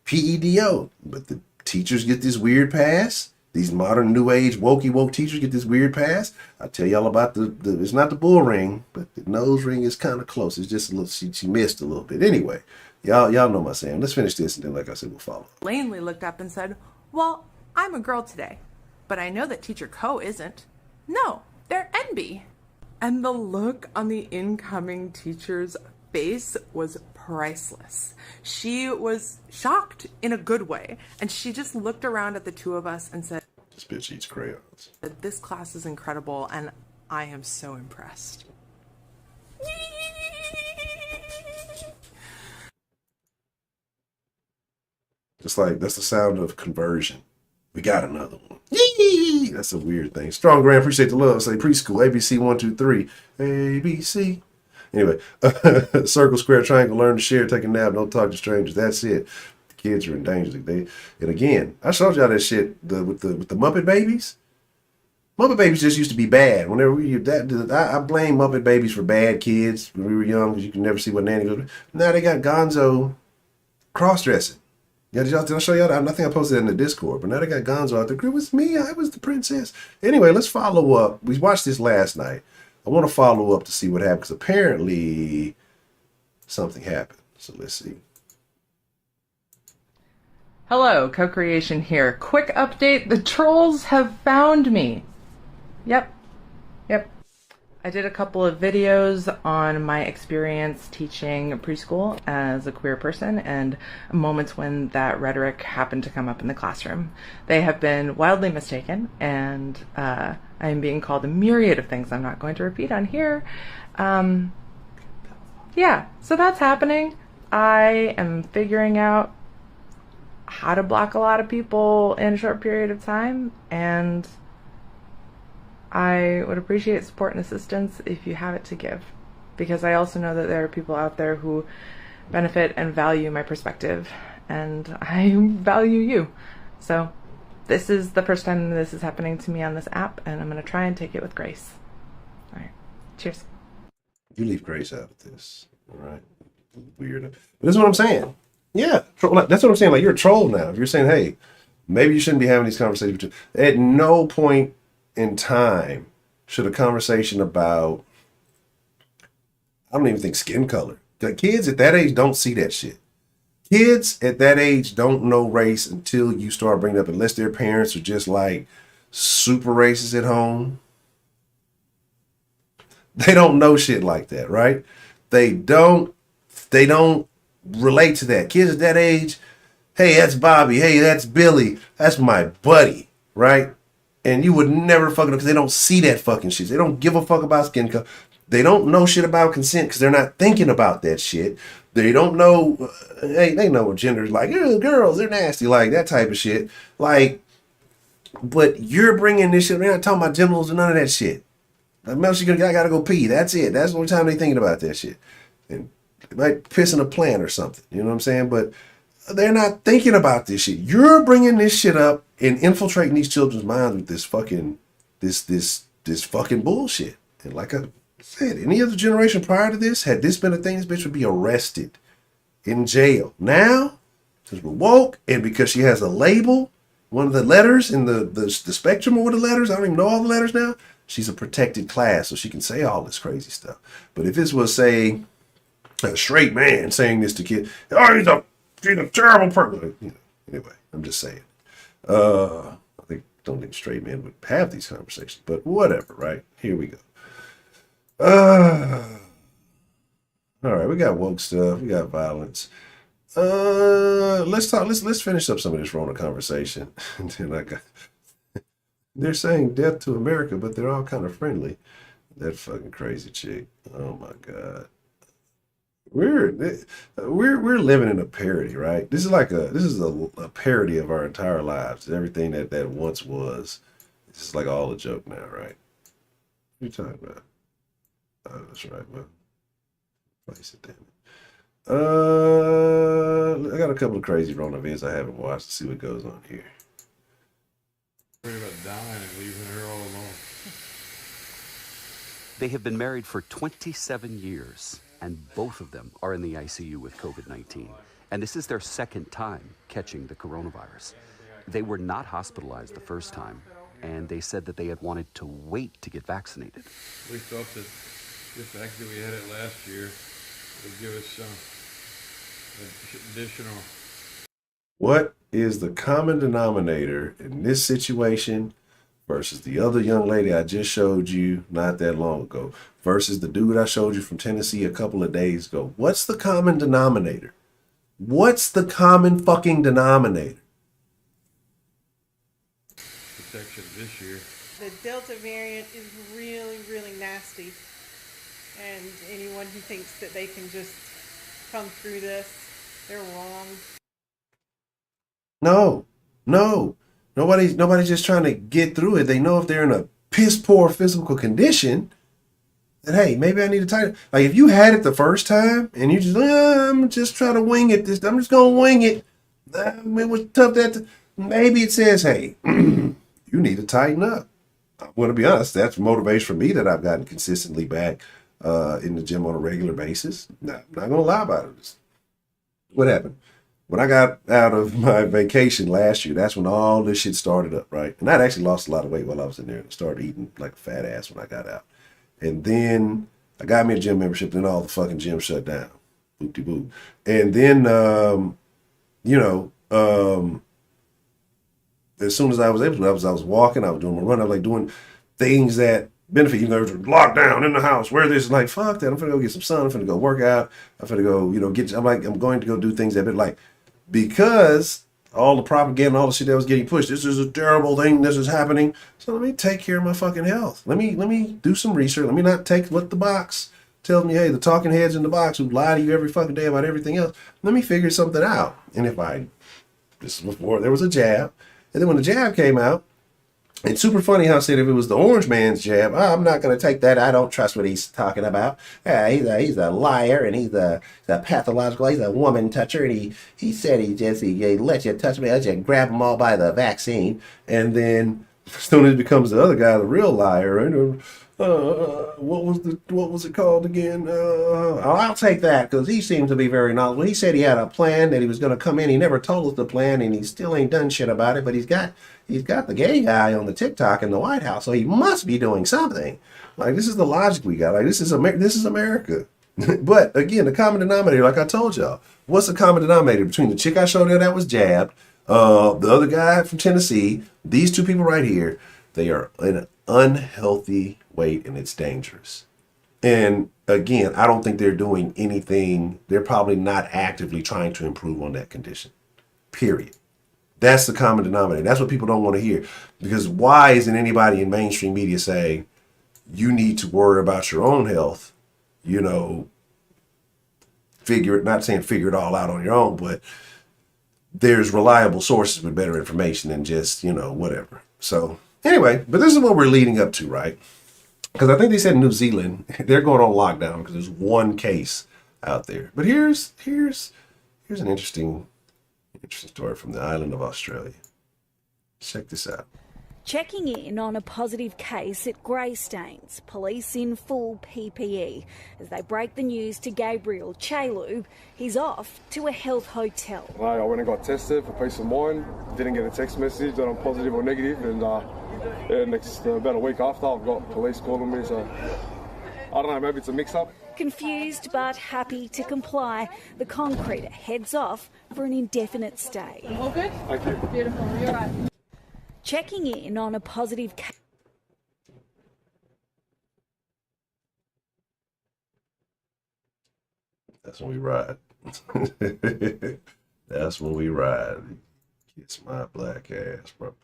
PEDO. But the teachers get this weird pass. These modern new age woke teachers get this weird pass. I tell y'all about the it's not the bull ring, but the nose ring is kind of close. It's just a little, she missed a little bit. Anyway, y'all know my saying. Let's finish this and then, like I said, we'll follow. Plainly looked up and said, well, I'm a girl today, but I know that teacher Co isn't. No, they're NB. And the look on the incoming teacher's face was priceless. She was shocked in a good way, and she just looked around at the two of us and said, "This bitch eats crayons." This class is incredible, and I am so impressed. Just like, that's the sound of conversion. We got another one. That's a weird thing. Strong Grand, appreciate the love. Say preschool, ABC 1, 2, 3. ABC. Anyway, circle, square, triangle, learn to share, take a nap, don't talk to strangers. That's it. The kids are in danger. And again, I showed y'all that shit with the Muppet Babies. Muppet Babies just used to be bad. Whenever I blame Muppet Babies for bad kids when we were young because you can never see what nanny goes. Now they got Gonzo cross-dressing. Yeah, did I show y'all that? I think I posted it in the Discord, but now they got Gonzo out there. It was me. I was the princess. Anyway, let's follow up. We watched this last night. I want to follow up to see what happened because apparently something happened. So let's see. Hello, Co-Creation here. Quick update. The trolls have found me. Yep. I did a couple of videos on my experience teaching preschool as a queer person and moments when that rhetoric happened to come up in the classroom. They have been wildly mistaken, and I am being called a myriad of things I'm not going to repeat on here. Yeah, so that's happening. I am figuring out how to block a lot of people in a short period of time, and I would appreciate support and assistance if you have it to give, because I also know that there are people out there who benefit and value my perspective, and I value you. So this is the first time this is happening to me on this app, and I'm going to try and take it with grace. All right. Cheers. You leave grace out of this. All right. Weird. But this is what I'm saying. Yeah. That's what I'm saying. Like, you're a troll now. If you're saying, hey, maybe you shouldn't be having these conversations. At no point in time should a conversation about, I don't even think skin color. The kids at that age don't see that shit. Kids at that age don't know race until you start bringing it up, unless their parents are just like super racist at home. They don't know shit like that, right? They don't relate to that. Kids at that age, Hey, that's Bobby. Hey, that's Billy. That's my buddy, right? And you would never fucking, because they don't see that fucking shit. They don't give a fuck about skin color. They don't know shit about consent because they're not thinking about that shit. They don't know. They know what gender is like. Girls, they're nasty, like that type of shit. Like, but you're bringing this shit. They're not talking about genitals and none of that shit. I gotta go pee. That's it. That's the only time they thinking about that shit. And they might piss in a plant or something. You know what I'm saying? But they're not thinking about this shit. You're bringing this shit up and infiltrating these children's minds with this fucking, this fucking bullshit. And like I said, any other generation prior to this, had this been a thing, this bitch would be arrested, in jail. Now, because we're woke and because she has a label, one of the letters in the spectrum of the letters, I don't even know all the letters now, she's a protected class, so she can say all this crazy stuff. But if this was, say, a straight man saying this to kids, oh, she's a terrible person. You know, anyway, I'm just saying. Don't think straight men would have these conversations, but whatever, right? Here we go. All right, we got woke stuff, we got violence. Let's finish up some of this Rona conversation. And then they're saying death to America, but they're all kind of friendly. That fucking crazy chick. Oh my God. We're living in a parody, right? This is a parody of our entire lives. Everything that once was. It's just like all a joke now, right? What are you talking about? Oh, that's right, well. Place it, damn it. I got a couple of crazy Rona vids I haven't watched to see what goes on here. Worried about dying and leaving her all alone. They have been married for 27 years, and both of them are in the ICU with COVID-19. And this is their second time catching the coronavirus. They were not hospitalized the first time, and they said that they had wanted to wait to get vaccinated. We thought that the fact that we had it last year would give us some additional. What is the common denominator in this situation versus the other young lady I just showed you not that long ago versus the dude I showed you from Tennessee a couple of days ago? What's the common denominator? What's the common fucking denominator? Protection this year. The Delta variant is really, really nasty. And anyone who thinks that they can just come through this, they're wrong. No. Nobody's just trying to get through it. They know if they're in a piss poor physical condition, that hey, maybe I need to tighten. Like if you had it the first time and you just, I'm just trying to wing it. I'm just gonna wing it. It was tough maybe it says, hey, you need to tighten up. I'm gonna be honest. That's motivation for me that I've gotten consistently back in the gym on a regular basis. I'm not gonna lie about it. What happened? When I got out of my vacation last year, that's when all this shit started up, right? And I'd actually lost a lot of weight while I was in there and started eating like a fat ass when I got out. And then I got me a gym membership, then all the fucking gyms shut down. Boop-de-boop. And then, as soon as I was able to, I was walking, I was doing my run, I was like doing things that benefit, even though it was locked down in the house, where this is like, fuck that, I'm finna go get some sun, I'm finna go work out, I'm finna go, I'm going to go do things that bit like, because all the propaganda, all the shit that was getting pushed, this is a terrible thing, this is happening, so let me take care of my fucking health. Let me do some research. Let me not take what the box tells me, hey, the talking heads in the box who lie to you every fucking day about everything else. Let me figure something out. And this was before there was a jab, and then when the jab came out, it's super funny how I said if it was the orange man's jab, I'm not going to take that. I don't trust what he's talking about. He's a liar, and he's a pathological, he's a woman toucher, and he said he let you touch me, let you grab them all by the vaccine. And then as soon as it becomes the other guy, the real liar, what was it called again? I'll take that because he seems to be very knowledgeable. He said he had a plan that he was going to come in. He never told us the plan, and he still ain't done shit about it. But he's got the gay guy on the TikTok in the White House, so he must be doing something. Like this is the logic we got. Like this is America. But again, the common denominator, like I told y'all, what's the common denominator between the chick I showed you that was jabbed, the other guy from Tennessee, these two people right here? They are in an unhealthy weight, and it's dangerous. And again, I don't think they're doing anything. They're probably not actively trying to improve on that condition. period. That's the common denominator. That's what people don't want to hear. Because why isn't anybody in mainstream media saying you need to worry about your own health, you know, not saying figure it all out on your own, but there's reliable sources with better information than just, you know, whatever. So anyway, but this is what we're leading up to, right? Because I think they said in New Zealand, they're going on lockdown because there's one case out there. But here's an interesting story from the island of Australia. Check this out. Checking in on a positive case at Greystanes, police in full PPE as they break the news to Gabriel Chalu. He's off to a health hotel. I went and got tested for peace of mind. Didn't get a text message that I'm positive or negative, and about a week after, I've got police calling me. So I don't know, maybe it's a mix-up. Confused but happy to comply, the concreter heads off for an indefinite stay. All good? Thank you. Beautiful. You're right. Checking in on a positive case. That's when we ride. That's when we ride. Kiss my black ass, bro.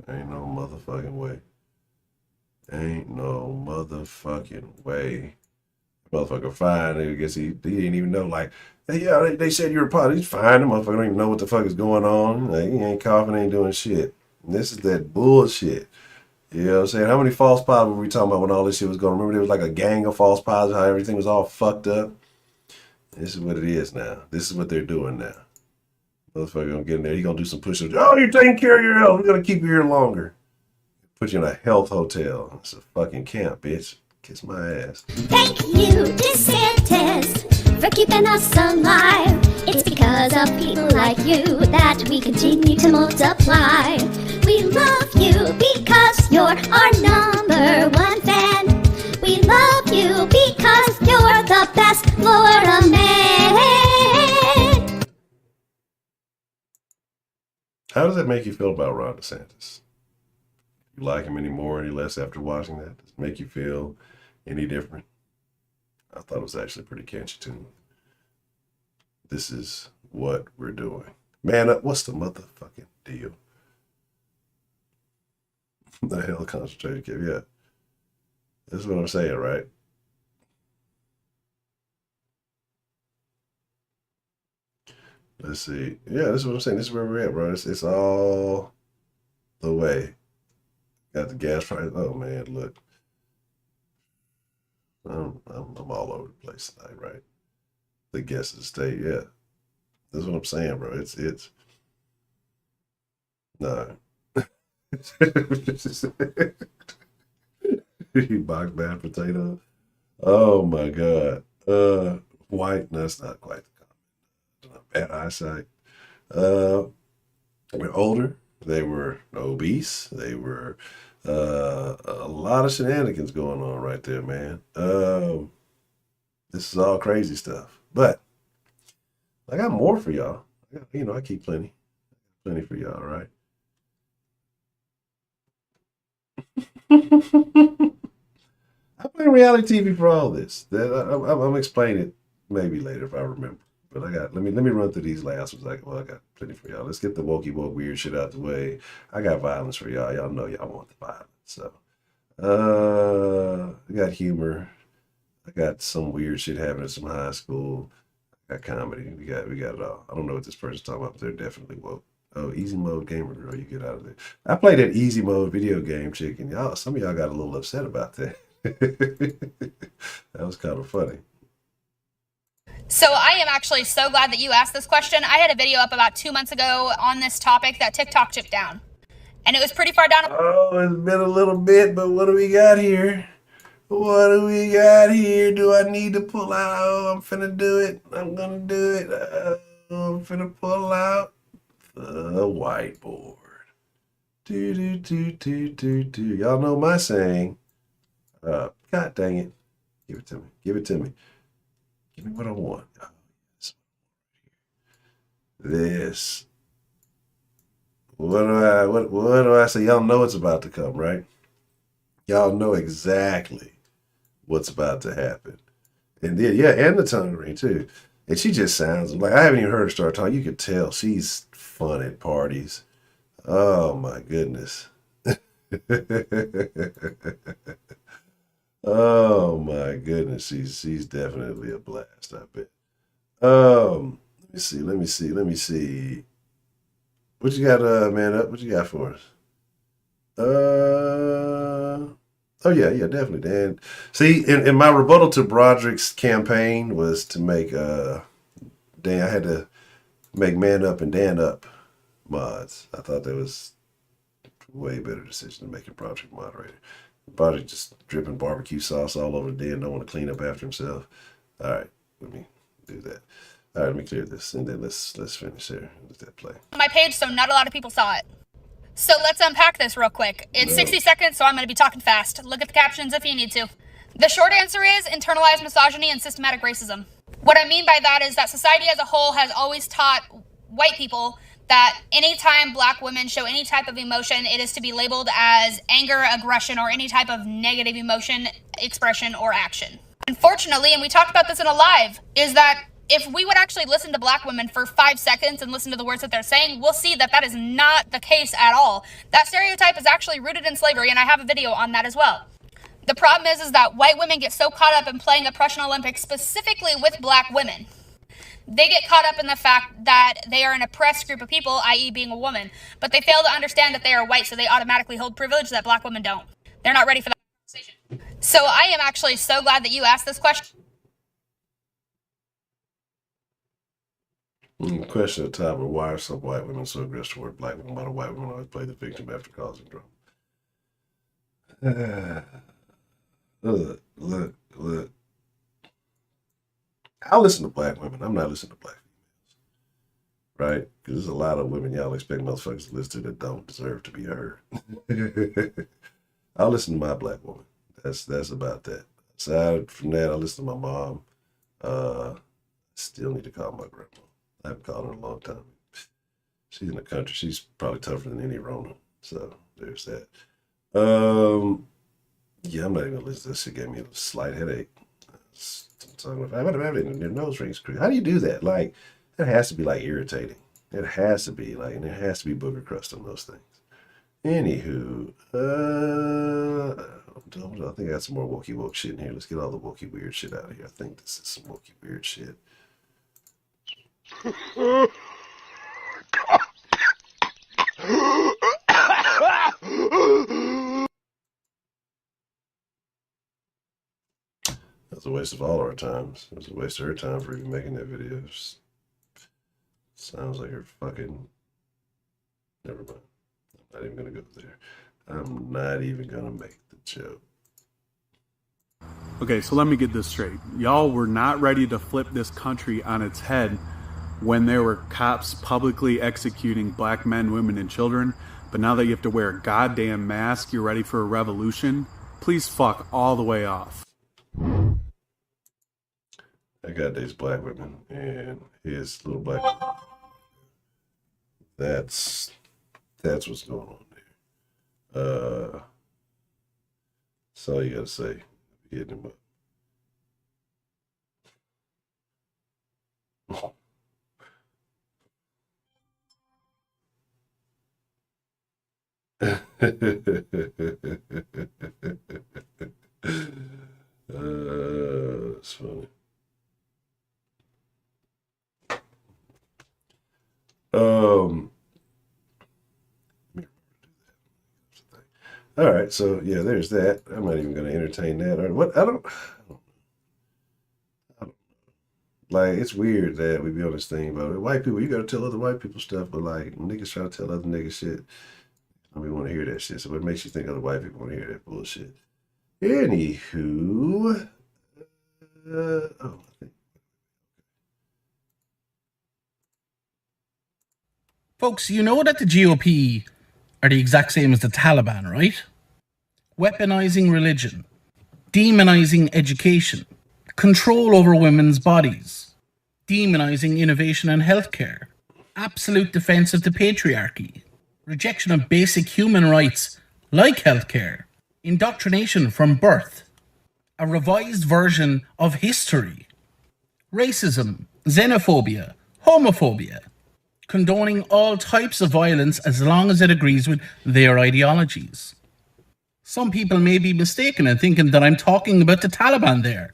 Ain't no motherfucking way. Ain't no motherfucking way. Motherfucker fine. I guess he didn't even know. Like, yeah, they said you're positive. He's fine. The motherfucker don't even know what the fuck is going on. Like, he ain't coughing, ain't doing shit. And this is that bullshit. You know what I'm saying? How many false positives were we talking about when all this shit was going on? Remember there was like a gang of false positives, how everything was all fucked up? This is what it is now. This is what they're doing now. Motherfucker gonna get in there. He gonna do some push-ups. Oh, you're taking care of your health. We're gonna keep you here longer. Put you in a health hotel. It's a fucking camp, bitch. Kiss my ass. Thank you, DeSantis, for keeping us alive. It's because of people like you that we continue to multiply. We love you because you're our number one fan. We love you because you're the best Florida man. How does that make you feel about Ron DeSantis? You like him any more, any less after watching that? Does it make you feel any different? I thought it was actually pretty catchy too. This is what we're doing. Man up, what's the motherfucking deal? The hell concentrated camp, yeah. This is what I'm saying, right? Let's see. Yeah, this is what I'm saying. This is where we're at, bro. It's all the way. Got the gas price. Oh man, look. I'm all over the place tonight, right? The guess of the state, yeah. This is what I'm saying, bro. It's no. Box bad potato. Oh my god. White. No, that's not quite the comment. Bad eyesight. They're older. They were obese. They were a lot of shenanigans going on right there, man. This is all crazy stuff. But I got more for y'all. I keep plenty for y'all, right? I play reality TV for all this. I'm explaining it maybe later if I remember. But let me run through these last ones. I got plenty for y'all. Let's get the wokey woke weird shit out the way. I got violence for y'all. Y'all know y'all want the violence. So I got humor. I got some weird shit happening at some high school. I got comedy. We got it all. I don't know what this person's talking about, but they're definitely woke. Oh, easy mode gamer girl, you get out of there. I played that easy mode video game chick, and some of y'all got a little upset about that. That was kind of funny. So I am actually so glad that you asked this question. I had a video up about 2 months ago on this topic that TikTok took down. And it was pretty far down. Oh, it's been a little bit, but what do we got here? What do we got here? Do I need to pull out? Oh, I'm finna do it. I'm gonna do it. I'm finna pull out the whiteboard. Do. Y'all know my saying. God dang it. Give it to me. Give it to me. Give me what I want. This. What do I say? Y'all know it's about to come, right? Y'all know exactly what's about to happen. And then, yeah, and the tongue ring too. And she just sounds like, I haven't even heard her start talking. You could tell she's fun at parties. Oh my goodness. Oh my goodness. She's definitely a blast, I bet. Let me see. What you got, man up? What you got for us? Oh yeah, definitely, Dan. See, in my rebuttal to Broderick's campaign was to make Dan. I had to make Man Up and Dan Up mods. I thought that was a way better decision than making Broderick moderator. Broderick just dripping barbecue sauce all over Dan. Don't want to clean up after himself. All right, let me do that. All right, let me clear this, and then let's finish here. Let that play. My page, so not a lot of people saw it. So let's unpack this real quick. It's 60 seconds, so I'm going to be talking fast. Look at the captions if you need to. The short answer is internalized misogyny and systematic racism. What I mean by that is that society as a whole has always taught white people that anytime black women show any type of emotion, it is to be labeled as anger, aggression, or any type of negative emotion, expression, or action. Unfortunately, and we talked about this in a live, is that if we would actually listen to black women for 5 seconds and listen to the words that they're saying, we'll see that that is not the case at all. That stereotype is actually rooted in slavery, and I have a video on that as well. The problem is that white women get so caught up in playing oppression Olympics, specifically with black women. They get caught up in the fact that they are an oppressed group of people, i.e. being a woman, but they fail to understand that they are white, so they automatically hold privilege that black women don't. They're not ready for that conversation. So I am actually so glad that you asked this question. Question at the top: why are some white women so aggressive toward black women? Why do white women always play the victim after causing drama? Look. I listen to black women. I'm not listening to black females, right? Because there's a lot of women y'all expect motherfuckers to listen to that don't deserve to be heard. I'll listen to my black woman. That's about that. Aside from that, I listen to my mom. Still need to call my grandma. I haven't called her in a long time. She's in the country. She's probably tougher than any Rona. So there's that. Yeah, I'm not even gonna listen to this. Shit gave me a slight headache. I'm having your nose rings. How do you do that? Like, that has to be like irritating. It has to be like, and there has to be booger crust on those things. Anywho, I think I got some more wokey woke shit in here. Let's get all the wokey weird shit out of here. I think this is some wokey weird shit. That's a waste of all our times. It was a waste of her time for even making that video. Sounds like her fucking... Never mind. I'm not even gonna go there. I'm not even gonna make the joke. Okay, so let me get this straight. Y'all were not ready to flip this country on its head when there were cops publicly executing black men, women, and children, but now that you have to wear a goddamn mask, you're ready for a revolution? Please fuck all the way off. That guy dates black women, and his little black... That's what's going on there. That's all you gotta say. Hitting him up. That's funny. All right, so yeah, there's that. I'm not even going to entertain that. Or what? I don't like. It's weird that we be on this thing about white people. You got to tell other white people stuff, but like niggas try to tell other niggas shit. We want to hear that shit. So what makes you think other white people want to hear that bullshit? Anywho, Folks, you know that the GOP are the exact same as the Taliban, right? Weaponizing religion, demonizing education, control over women's bodies, demonizing innovation and healthcare, absolute defense of the patriarchy, rejection of basic human rights like healthcare, indoctrination from birth, a revised version of history, racism, xenophobia, homophobia, condoning all types of violence as long as it agrees with their ideologies. Some people may be mistaken in thinking that I'm talking about the Taliban there,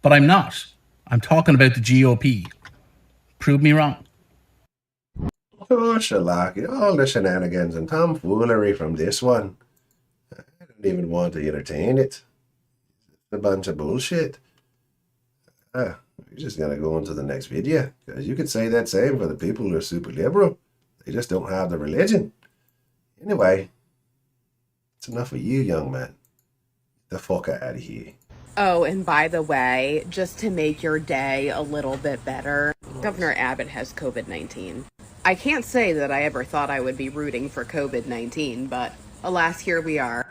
but I'm not. I'm talking about the GOP. Prove me wrong. Oh, Shalaki, all the shenanigans and tomfoolery from this one. I don't even want to entertain it. It's a bunch of bullshit. You're just going to go on to the next video. Because you could say that same for the people who are super liberal. They just don't have the religion. Anyway, it's enough of you, young man. Get the fuck out of here. Oh, and by the way, just to make your day a little bit better, Governor Abbott has COVID-19. I can't say that I ever thought I would be rooting for COVID-19, but alas, here we are.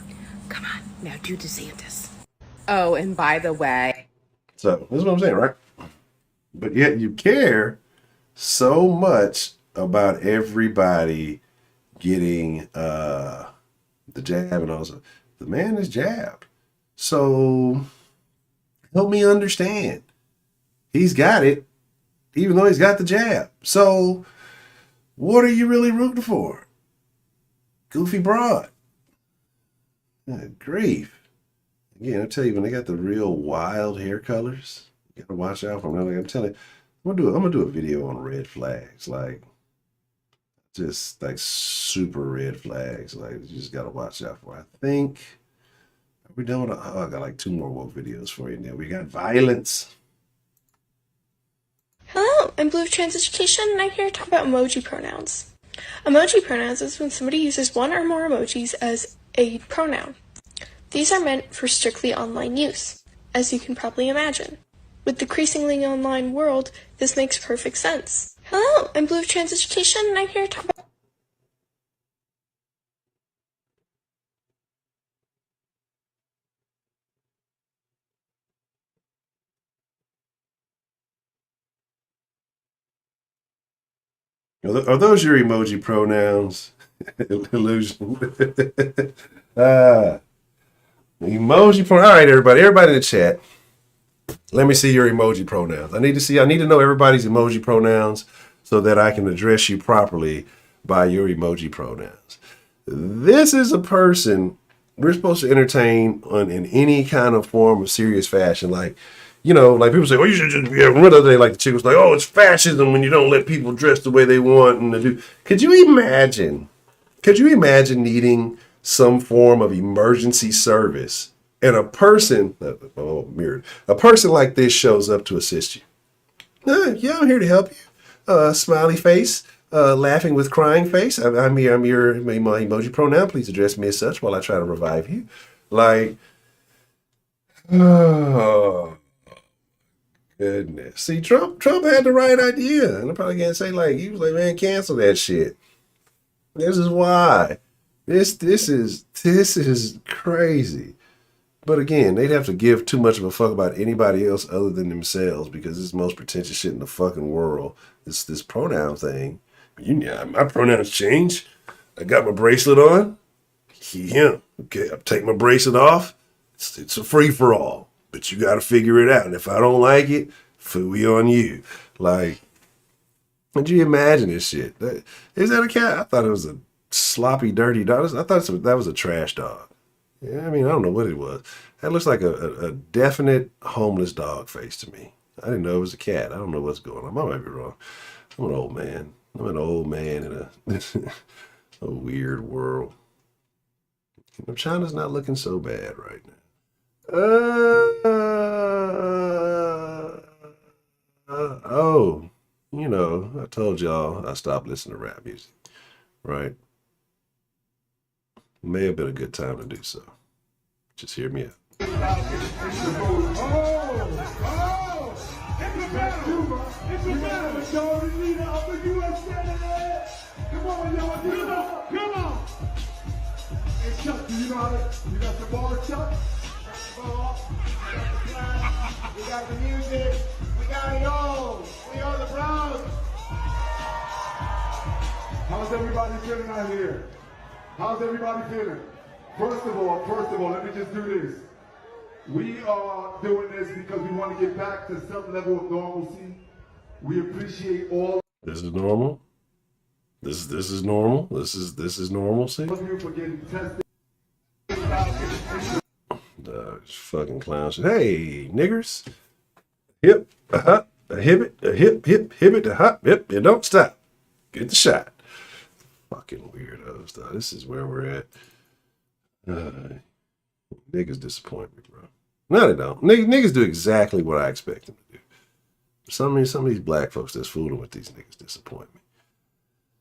Come on, now do DeSantis. Oh, and by the way... So, this is what I'm saying, right? But yet you care so much about everybody getting the jab and all that. The man is jabbed. So, help me understand. He's got it, even though he's got the jab. So, what are you really rooting for? Goofy broad. Good grief. Again, I tell you, when they got the real wild hair colors, you gotta watch out for them. Like I'm telling you, I'm gonna do a video on red flags, like just like super red flags. Like you just gotta watch out for. I think we're done with. I got like 2 more woke videos for you now. We got violence. Hello, I'm Blue Trans Education, and I'm here to talk about emoji pronouns. Emoji pronouns is when somebody uses one or more emojis as a pronoun. These are meant for strictly online use, as you can probably imagine. With the increasingly online world, this makes perfect sense. Hello, I'm Blue Trans Education, and I'm here to talk about... Are those your emoji pronouns? Illusion. Emoji pronoun. All right, everybody in the chat. Let me see your emoji pronouns. I need to know everybody's emoji pronouns so that I can address you properly by your emoji pronouns. This is a person we're supposed to entertain in any kind of form of serious fashion. Like, you know, like people say, oh, you should just be one other day, like the chick was like, oh, it's fascism when you don't let people dress the way they want and to do. Could you imagine needing some form of emergency service and a person like this shows up to assist you? Yeah, I'm here to help you. Smiley face, laughing with crying face. I'm my emoji pronoun. Please address me as such while I try to revive you. Like, oh goodness. See, Trump had the right idea. And I probably can't say like, he was like, man, cancel that shit. This is why. This is crazy. But again, they'd have to give too much of a fuck about anybody else other than themselves because it's the most pretentious shit in the fucking world. It's this pronoun thing. My pronouns change. I got my bracelet on. Yeah. Okay, I'll take my bracelet off. It's a free-for-all. But you got to figure it out. And if I don't like it, phooey on you. Like, could you imagine this shit? Is that a cat? I thought it was a sloppy, dirty dog. I thought that was a trash dog. Yeah, I mean, I don't know what it was. That looks like a definite homeless dog face to me. I didn't know it was a cat. I don't know what's going on. I might be wrong. I'm an old man. I'm an old man in a weird world. China's not looking so bad right now. Oh, you know, I told y'all I stopped listening to rap music, right? May have been a good time to do so. Just hear me out. Come on. Hey, Chuck, do you know how to, you got the ball, Chuck? We got the music. We got it all. We are the Browns. How's everybody feeling out here? How's everybody feeling? First of all, let me just do this. We are doing this because we want to get back to some level of normalcy We appreciate all This is normal. This is normal. This is normalcy. of you for getting tested. Fucking clowns. Hey, niggers. Hip, a hop, a hip, a hip, it, a hop, hip, you don't stop. Get the shot. Fucking weirdos, though. This is where we're at. Niggas disappoint me, bro. No, they don't. Niggas do exactly what I expect them to do. Some of these black folks that's fooling with these niggas disappoint me.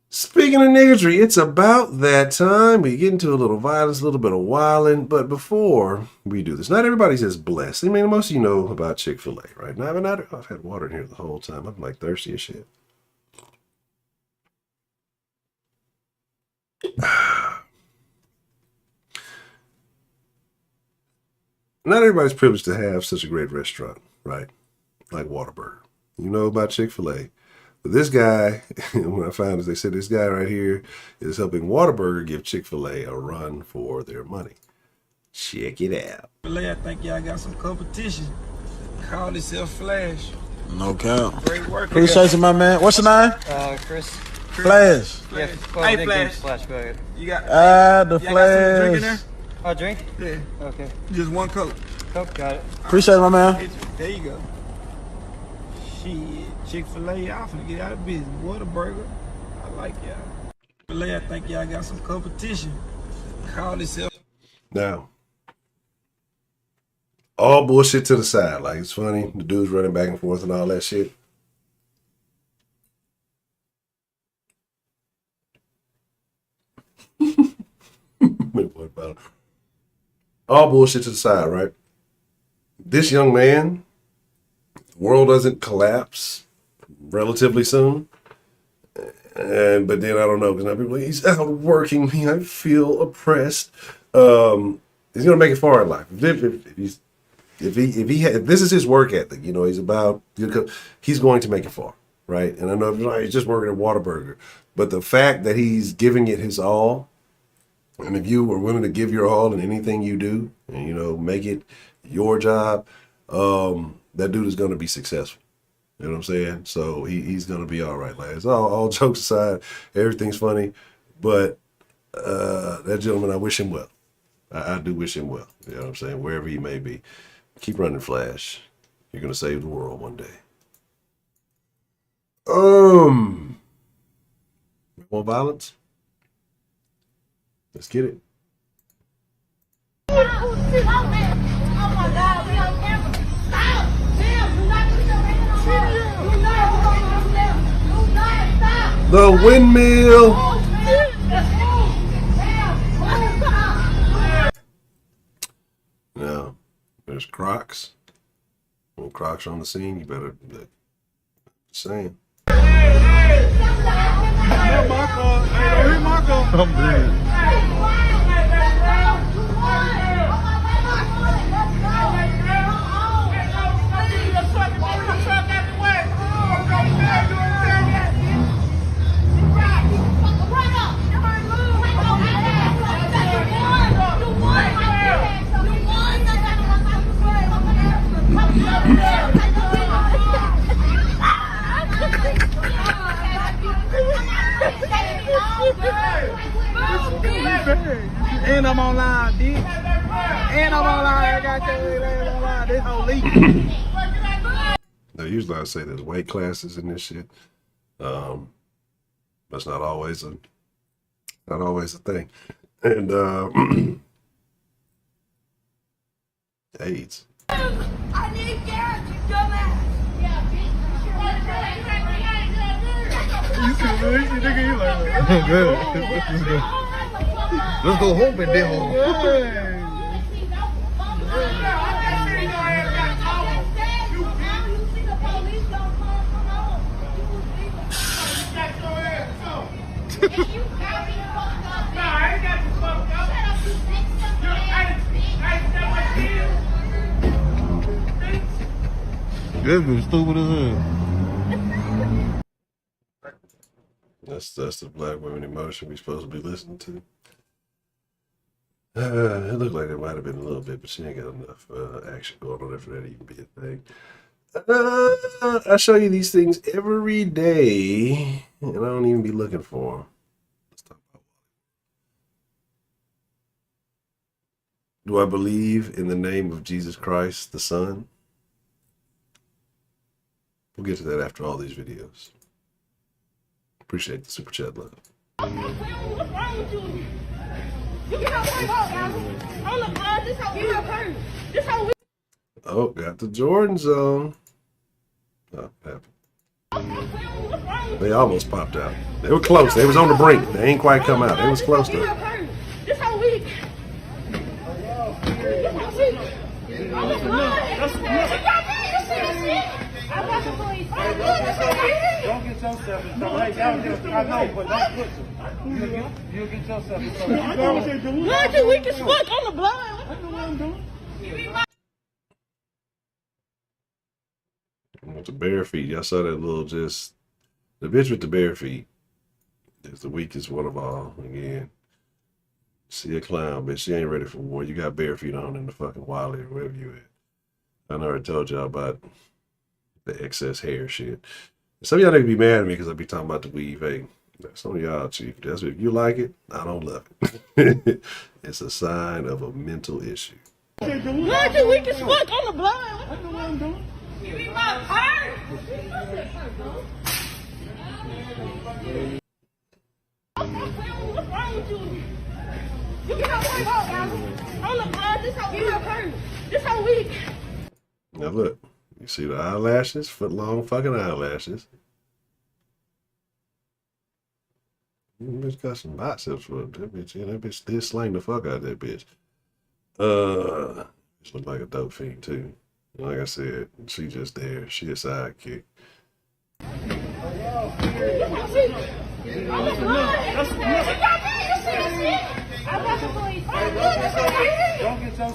Speaking of niggery, it's about that time. We get into a little violence, a little bit of wilding. But before we do this, not everybody's as blessed. I mean, most of you know about Chick-fil-A, right? Now, I've had water in here the whole time. I'm like thirsty as shit. Not everybody's privileged to have such a great restaurant, right? Like Whataburger. You know about Chick-fil-A. But this guy, when I found this, they said this guy right here is helping Whataburger give Chick-fil-A a run for their money. Check it out. I think y'all got some competition. Call itself Flash. No count. Great work. Appreciate you, my man. What's your name? Chris. Flash. Yeah, Hey, Flash. Flash, go ahead. You got the y'all got some drink in Flash. there? Oh, drink? Yeah. Okay. Just one Coke. Coke, got it. Appreciate it, my man. There you go. Shit, Chick-fil-A, y'all finna get out of business. Whataburger, I like y'all. Chick-fil-A, I think y'all got some competition. Call itself. Now, all bullshit to the side. Like, it's funny. The dude's running back and forth and all that shit. All bullshit to the side, right? This young man, the world doesn't collapse relatively soon. But then I don't know, because now people are like, he's outworking me. I feel oppressed. He's gonna make it far in life. If this is his work ethic, you know, he's going to make it far, right? And I know he's just working at Whataburger, but the fact that he's giving it his all, and if you were willing to give your all in anything you do, and you know, make it your job, that dude is going to be successful. You know what I'm saying? So he's going to be all right, lads. All jokes aside, everything's funny, but that gentleman, I wish him well. I do wish him well. You know what I'm saying? Wherever he may be. Keep running, Flash. You're going to save the world one day. More violence? Let's get it. Oh my God, we on camera. Stop! Damn, do not put your hand on her. Do not stop. The windmill. Now, there's Crocs. When Crocs are on the scene, you better saying. I'm dead. And I'm online, dude. And I'm online. I got your ass online. This whole leak. Now, usually I say there's weight classes in this shit. That's not always a thing. And AIDS. I need Garrett, you dumbass. You see the nigga, you like, oh, good. Let's go. Let's go home and then home. This is stupid as hell. That's the black women emotion we're supposed to be listening to. It looked like it might have been a little bit, but she ain't got enough action going on there for that to even be a thing. I show you these things every day, and I don't even be looking for them. Let's talk about do I believe in the name of Jesus Christ, the Son? We'll get to that after all these videos. Appreciate the super chat love. What's wrong with you? You get out hold up, bro. This how we have hurt. This how we. Oh, got the Jordans on. Oh, happened. They almost popped out. They were close. They was on the brink. They ain't quite come out. They was close though. This how we. Don't get yourself in trouble. Hey, y'all just, I know, but don't put you. You'll get yourself in trouble. Blood, you weak as fuck on the blood. I know what I'm doing. With the bare feet. Y'all saw that little just, the bitch with the bare feet is the weakest one of all. Again, see a clown, bitch. She ain't ready for war. You got bare feet on in the fucking Wally or wherever you at. I already told y'all about the excess hair shit. Some of y'all need to be mad at me because I be talking about the weave. Hey, some of y'all, chief, that's if you like it, I don't love it. It's a sign of a mental issue. Blood, you weak as fuck on the blood. I know what I'm doing. You eat my purse. What's wrong with you? You get out hold up, bro. This how we have hurt. This how we. Now look, you see the eyelashes, foot long fucking eyelashes. Bitch got some biceps for that bitch. Yeah, that bitch did slang the fuck out of that bitch. She look like a dope fiend too. Like I said, she just there. She a sidekick.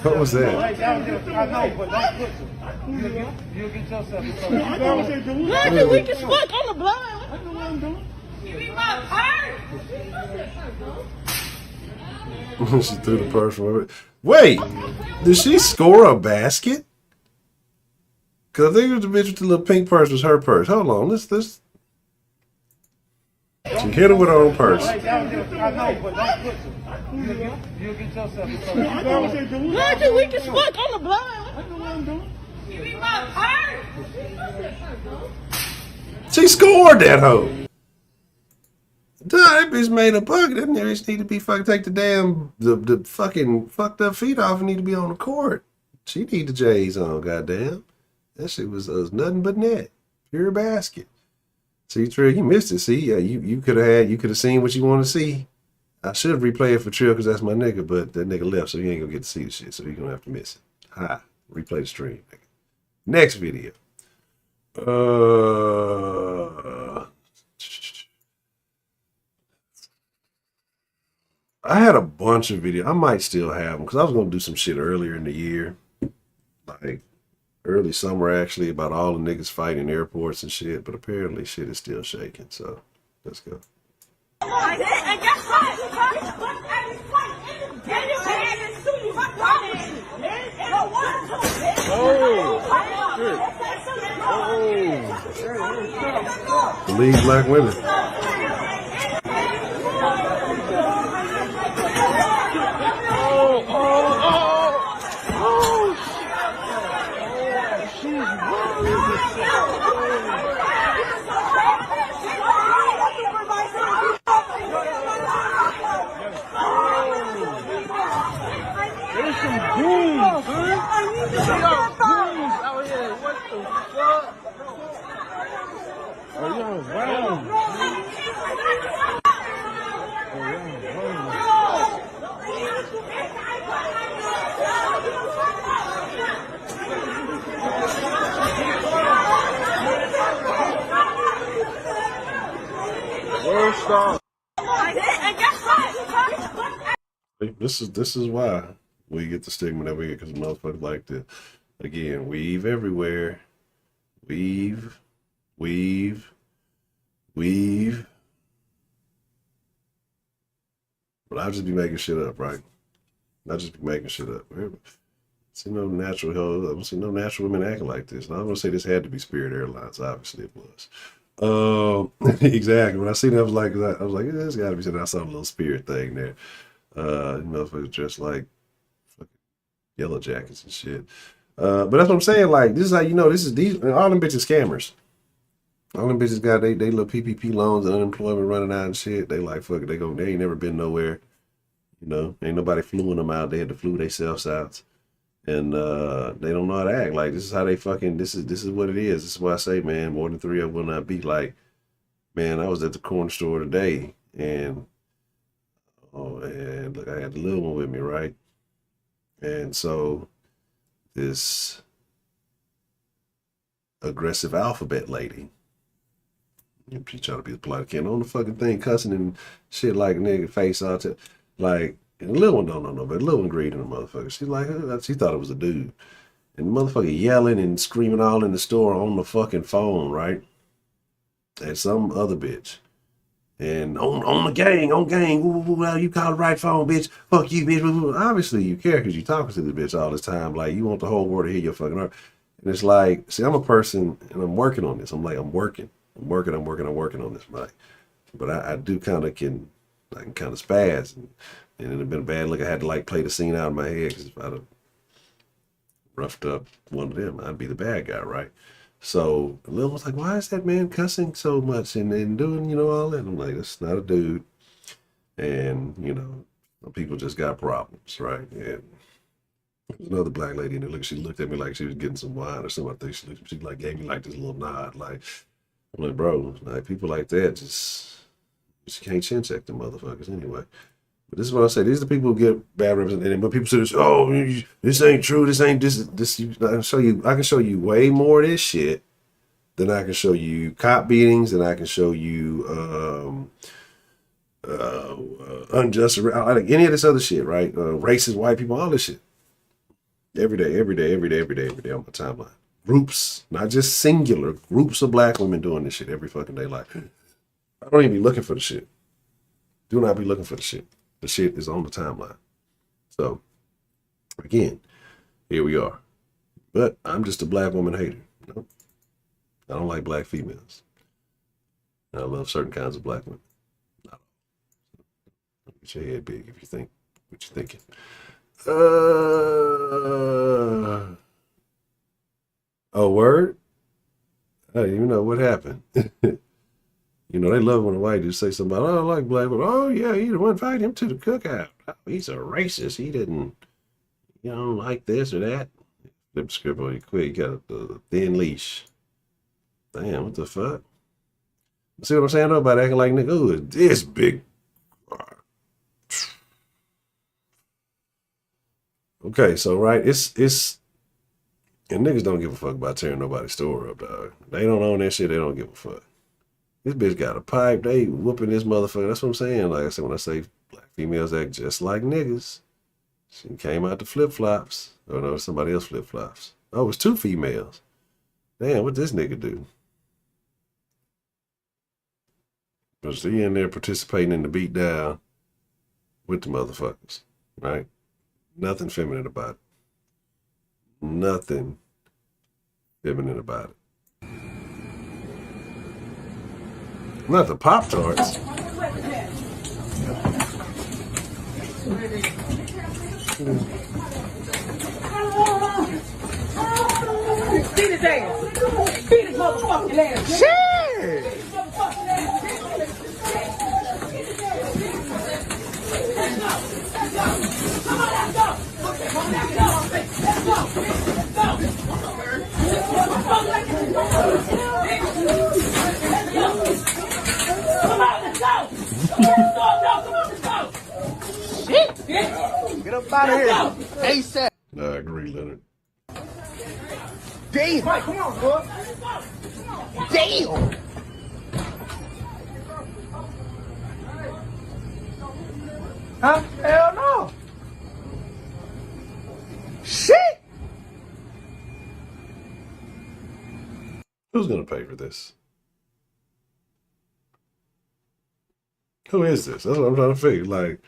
What was that? I know, but don't put you. You'll get yourself in trouble. Blood, you weak as fuck on the blood. I know what I'm doing. You eat my purse. She threw the purse from her. Wait, did she score a basket? Cause I think it was the bitch with the little pink purse was her purse. Hold on, let's. She hit her with her own purse. I know, but don't put you. You'll get yourself in trouble. Blood, you weak as fuck on the blood. I know what I'm doing. You eat my purse. She scored that hoe. Duh, that bitch made a bucket. That bitch need to be fucking take the damn the fucking fucked up feet off and need to be on the court. She need the J's on, goddamn. That shit was nothing but net. Pure basket. See, Trill, you missed it. See, yeah, you could have seen what you want to see. I should have replayed it for Trill because that's my nigga, but that nigga left, so you ain't gonna get to see the shit, so you're gonna have to miss it. Hi. Replay the stream, nigga. Next video. I had a bunch of videos. I might still have them because I was gonna do some shit earlier in the year. Like early summer actually, about all the niggas fighting airports and shit, but apparently shit is still shaking, so let's go. Believe black women. There's some goons, son. Goons out here. What the fuck? Oh, yo, wow. Worst off. This is why we get the stigma that we get, because motherfuckers like to, again, weave everywhere. Weave. But I'll just be making shit up, right? I'll just be making shit up. See no natural hell. I don't see no natural women acting like this. And I'm gonna say this had to be Spirit Airlines. Obviously, it was. Exactly. When I seen it, I was like, yeah, this got to be something. I saw a little Spirit thing there. Motherfuckers dressed like fucking yellow jackets and shit. But that's what I'm saying. Like, this is how you know these all them bitches scammers. All them bitches got they little PPP loans and unemployment running out and shit. They like fuck it. They ain't never been nowhere. You know, ain't nobody fluing them out. They had to flew themselves out. And they don't know how to act. Like, this is how they fucking this is what it is. This is why I say, man, more than 3 of will not be. Like, man, I was at the corner store today and look, I had the little one with me, right? And so this aggressive alphabet lady, she trying to be as polite as can on the fucking thing, cussing and shit like nigga face out to like. And the little one don't know, but the little one greeting the motherfucker. She's like, she thought it was a dude. And the motherfucker yelling and screaming all in the store on the fucking phone, right? And some other bitch. And on the gang, well, you call the right phone, bitch. Fuck you, bitch. Obviously you care because you talking to the bitch all this time. Like, you want the whole world to hear your fucking heart. And it's like, see, I'm a person and I'm working on this. I'm working on this, right? But I do kind of I can kind of spaz. And it'd have been a bad look. I had to like play the scene out in my head because if I'd have roughed up one of them, I'd be the bad guy, right? So Lil was like, why is that man cussing so much and doing, you know, all that? I'm like, that's not a dude. And, you know, people just got problems, right? And there's another black lady in there. She looked at me like she was getting some wine or something. I think she like gave me like this little nod. Like, I'm like, bro, like people like that just can't chin check them motherfuckers anyway. But this is what I say. These are the people who get bad representation. But people say this, oh, this ain't true. This ain't this. I can show you way more of this shit than I can show you cop beatings, than I can show you unjust, like any of this other shit, right? Racist white people, all this shit. Every day on my timeline. Groups, not just singular, groups of black women doing this shit every fucking day. Like, I don't even be looking for the shit. Do not be looking for the shit. The shit is on the timeline. So, again, here we are. But I'm just a black woman hater. No, I don't like black females. And I love certain kinds of black women. Not all. Get your head big if you think what you're thinking. Oh, word? I didn't even know what happened. You know, they love when a white dude say something about, oh, I like black, but oh, yeah, you don't invite him to the cookout. Oh, he's a racist. He didn't, like this or that. Flip the script on you quick. You got a thin leash. Damn, what the fuck? See what I'm saying, though, about acting like nigga, who is this big? Okay, so, right, it's, and niggas don't give a fuck about tearing nobody's store up, dog. They don't own that shit, they don't give a fuck. This bitch got a pipe. They whooping this motherfucker. That's what I'm saying. Like I said, when I say black females act just like niggas, she came out to flip-flops. Oh, no, somebody else flip-flops. Oh, it was 2 females. Damn, what this nigga do? But she in there participating in the beat down with the motherfuckers, right? Nothing feminine about it. Nothing feminine about it. Not the Pop-Tarts. Beat his ass. Beat his motherfucking ass. Shit! Get up out of here. ASAP. I agree, Leonard. Damn. Right, come on, bro. Damn. Huh? Hell no. Shit. Who's gonna pay for this? Who is this? That's what I'm trying to figure. Like,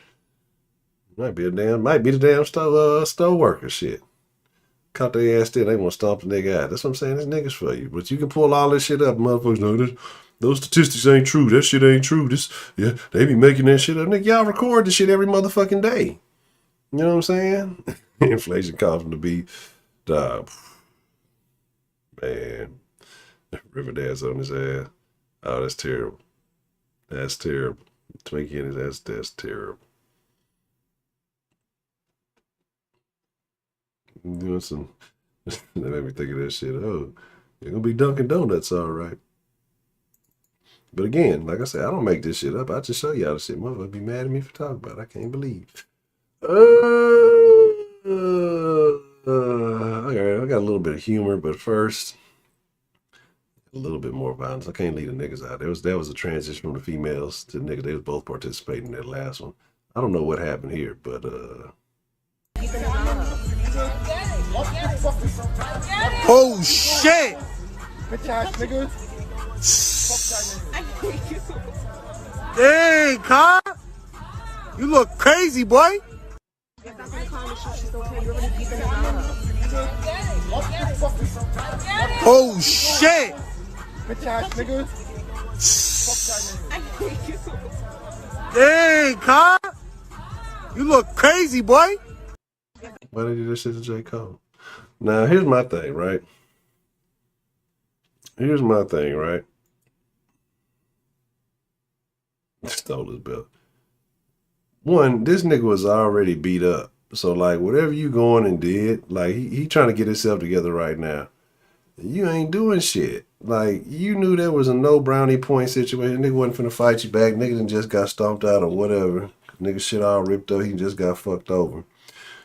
might be the damn store worker shit. caught their ass there, they want to stomp the nigga out. That's what I'm saying. This niggas for you. But you can pull all this shit up. Motherfuckers know those statistics ain't true. That shit ain't true. Yeah, they be making that shit up. Nigga, y'all record this shit every motherfucking day. You know what I'm saying? Inflation causing to be, man. Riverdale's on his ass. Oh, that's terrible. That's terrible. Twinkie in his ass, that's terrible. Doing some, that made me think of that shit. Oh, you're gonna be Dunkin' Donuts, all right. But again, like I said, I don't make this shit up. I just show y'all the shit. Motherfucker be mad at me for talking about it. I can't believe. Okay, I got a little bit of humor, but first, a little bit more violence. I can't leave the niggas out. That was a transition from the females to the niggas. They was both participating in that last one. I don't know what happened here, but Oh shit! Bitch ass niggas. Dang, cop! You look crazy, boy. Oh shit! Bitch ass niggas. Dang, cop! You look crazy, boy. Why they do this shit to J. Cole? Now, here's my thing, right? Stole his belt. One, this nigga was already beat up. So, like, whatever you going and did, like, he trying to get himself together right now. You ain't doing shit. Like, you knew there was a no brownie point situation. Nigga wasn't finna fight you back. Nigga done just got stomped out or whatever. Nigga shit all ripped up. He just got fucked over.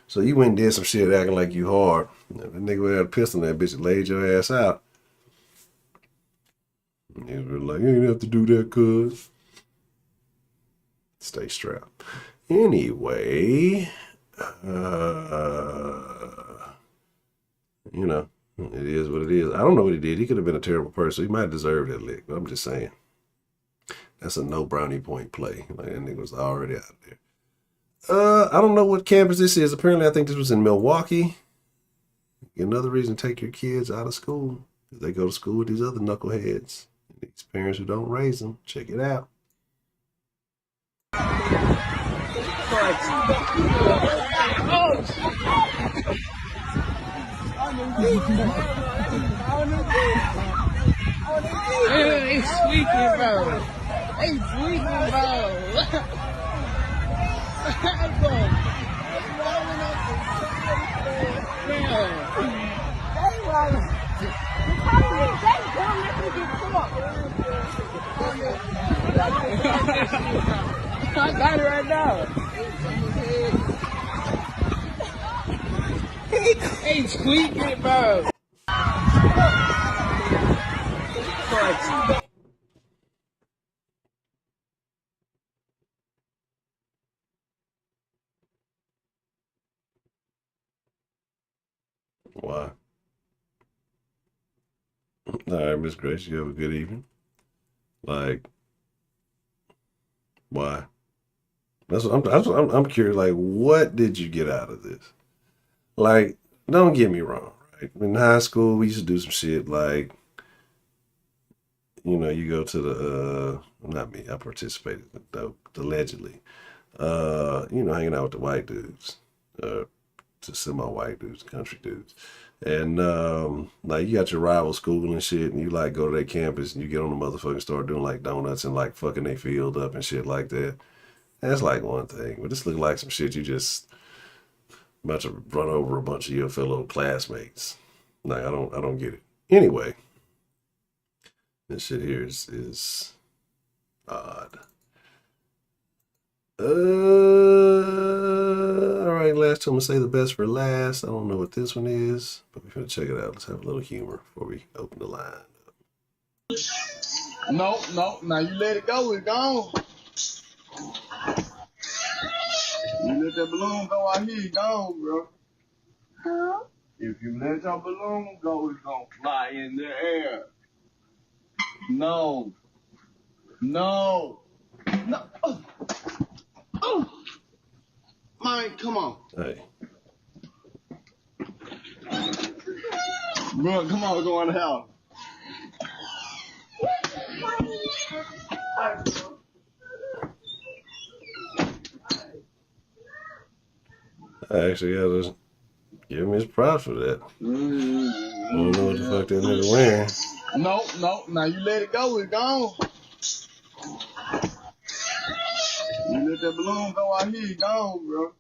So you went and did some shit acting like you hard. That nigga had a pistol in that bitch and laid your ass out. You were like, you ain't have to do that, cuz. Stay strapped. Anyway, you know, it is what it is. I don't know what he did. He could have been a terrible person. He might have deserved that lick. But I'm just saying. That's a no brownie point play. Like, that nigga was already out there. I don't know what campus this is. Apparently, I think this was in Milwaukee. Another reason to take your kids out of school. They go to school with these other knuckleheads. These parents who don't raise them. Check it out. They squeaking, bro. They squeaking, bro. I got it right now. Hey, squeaking, bro. Why? All right, Miss Grace, you have a good evening. Like, why? That's what I'm curious. Like, what did you get out of this? Like, don't get me wrong, right? In high school, we used to do some shit like, you know, you go to the not me, I participated allegedly. You know, hanging out with the white dudes, to semi-white dudes, country dudes. And like you got your rival school and shit, and you like go to their campus and you get on the motherfucking start doing like donuts and like fucking their field up and shit like that. That's like one thing, but this look like some shit you just about to run over a bunch of your fellow classmates. Like I don't get it. Anyway, this shit here is odd. All right, last time I'm gonna say the best for last. I don't know what this one is, but we're gonna check it out. Let's have a little humor before we open the line. No, now you let it go, it's gone. You let that balloon go out here, it's gone, bro. Huh? If you let your balloon go, it's gonna fly in the air. No. Oh. Mike, come on. Hey. Bro, come on, go in the house. I actually gotta give him his props for that. I don't know what the fuck that nigga wearing. No, now you let it go, it's gone. You let that balloon go out here, it's gone, bro.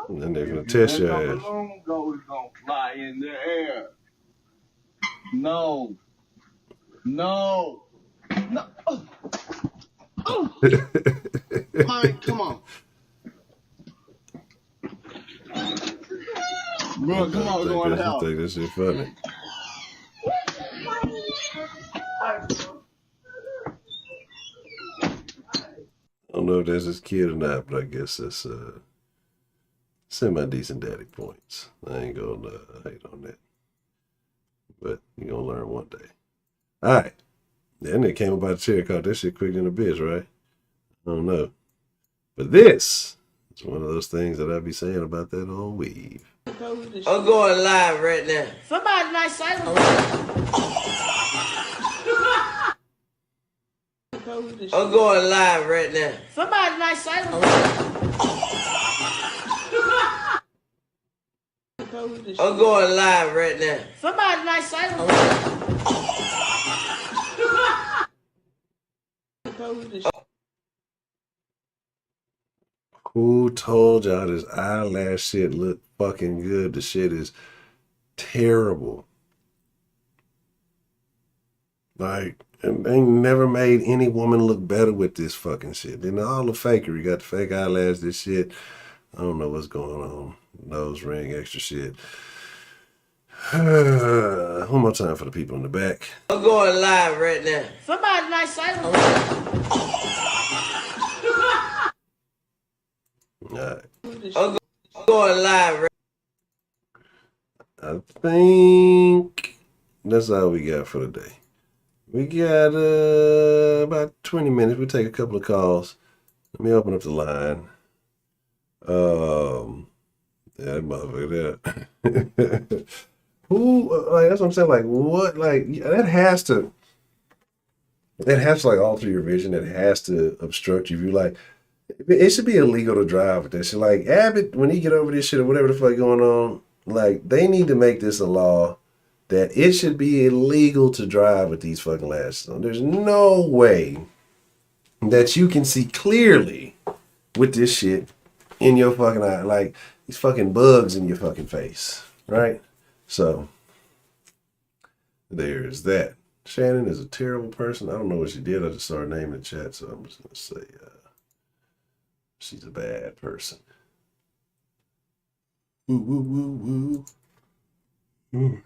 And then they're gonna If test you your let that ass. balloon go, it's gonna fly in the air. No. Mike, come on. Bro, come on, go in the house. I think this shit funny. I don't know if that's his kid or not, but I guess that's semi-decent daddy points. I ain't gonna hate on that. But you're gonna learn one day. Alright. Then they came about the chair, caught that shit quicker than a bitch, right? I don't know. But this is one of those things that I be saying about that old weave. I'm going live right now. Somebody nice silent. I'm going live right now. Somebody nice silent. I'm going live right now. Somebody nice silent. Who told y'all this eyelash shit look fucking good? The shit is terrible. Like, and they never made any woman look better with this fucking shit. Then all the fakery, got the fake eyelash, this shit. I don't know what's going on. Nose ring, extra shit. One more time for the people in the back. I'm going live right now. Somebody nice silent. Alright. I'm going live right I think that's all we got for today. We got about 20 minutes. We'll take a couple of calls. Let me open up the line. Yeah, that motherfucker there. Who, like, that's what I'm saying. Like, what, like, that has to, like, alter your vision. It has to obstruct your view. Like, it should be illegal to drive with this shit. Like, Abbott, when he get over this shit or whatever the fuck going on, like, they need to make this a law that it should be illegal to drive with these fucking lashes on. There's no way that you can see clearly with this shit in your fucking eye. Like, these fucking bugs in your fucking face, right? So, there's that. Shannon is a terrible person. I don't know what she did. I just saw her name in the chat, so I'm just going to say she's a bad person. Woo, woo, woo, woo.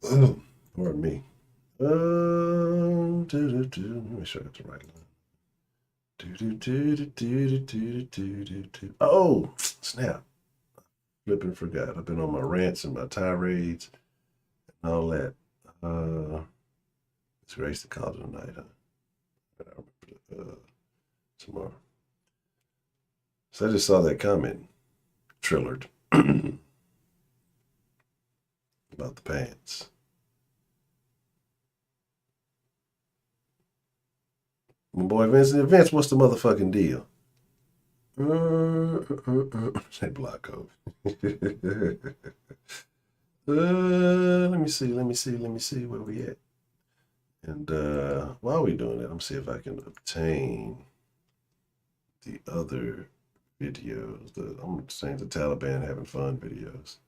Oh, pardon me. Let me show you the right line. Oh, snap. Flipping forgot. I've been on my rants and my tirades and all that. It's race to call it a night, huh? Tomorrow. So I just saw that comment, Trillard, about the pants. My boy Vince, what's the motherfucking deal? Say block code. Let me see where we at. And while we doing that, I'm gonna see if I can obtain the other videos. I'm saying the Taliban having fun videos.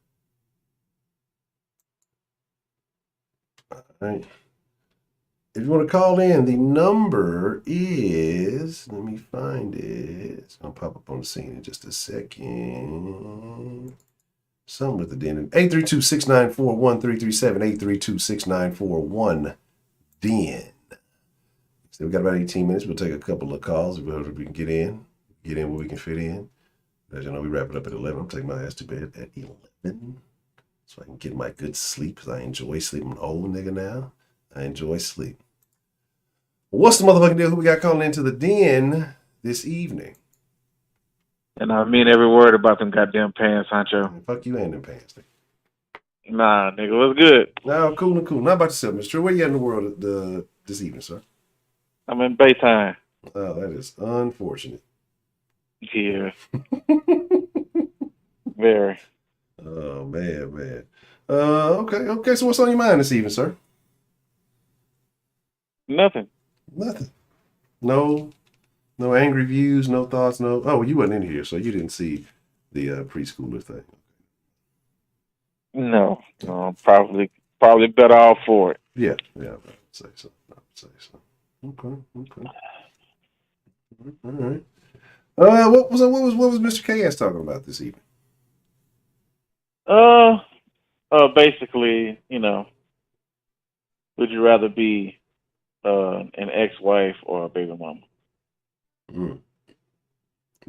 All right. If you want to call in, the number is, let me find it. It's going to pop up on the scene in just a second. Something with the den. 832-694-1337, 832-694-1-DEN. So we got about 18 minutes. We'll take a couple of calls if we can get in where we can fit in. As you know, we wrap it up at 11. I'm taking my ass to bed at 11 so I can get my good sleep because I enjoy sleep. I'm an old nigga now. I enjoy sleep. What's the motherfucking deal? Who we got calling into the den this evening? And I mean every word about them goddamn pants, Honcho. Fuck you and them pants. Nah, nigga, what's good? No, cool and cool. Not about yourself, Mr. Where you at in the world this evening, sir? I'm in Baytime. Oh, that is unfortunate. Yeah. Very. Oh man. Okay. So what's on your mind this evening, sir? Nothing. Nothing. No angry views, no thoughts, no. Oh, you wasn't in here, so you didn't see the preschooler thing. No, probably better off for it. Yeah, I would say so. Okay. All right. What was Mr. KS talking about this evening? Basically, would you rather be an ex-wife or a baby mama?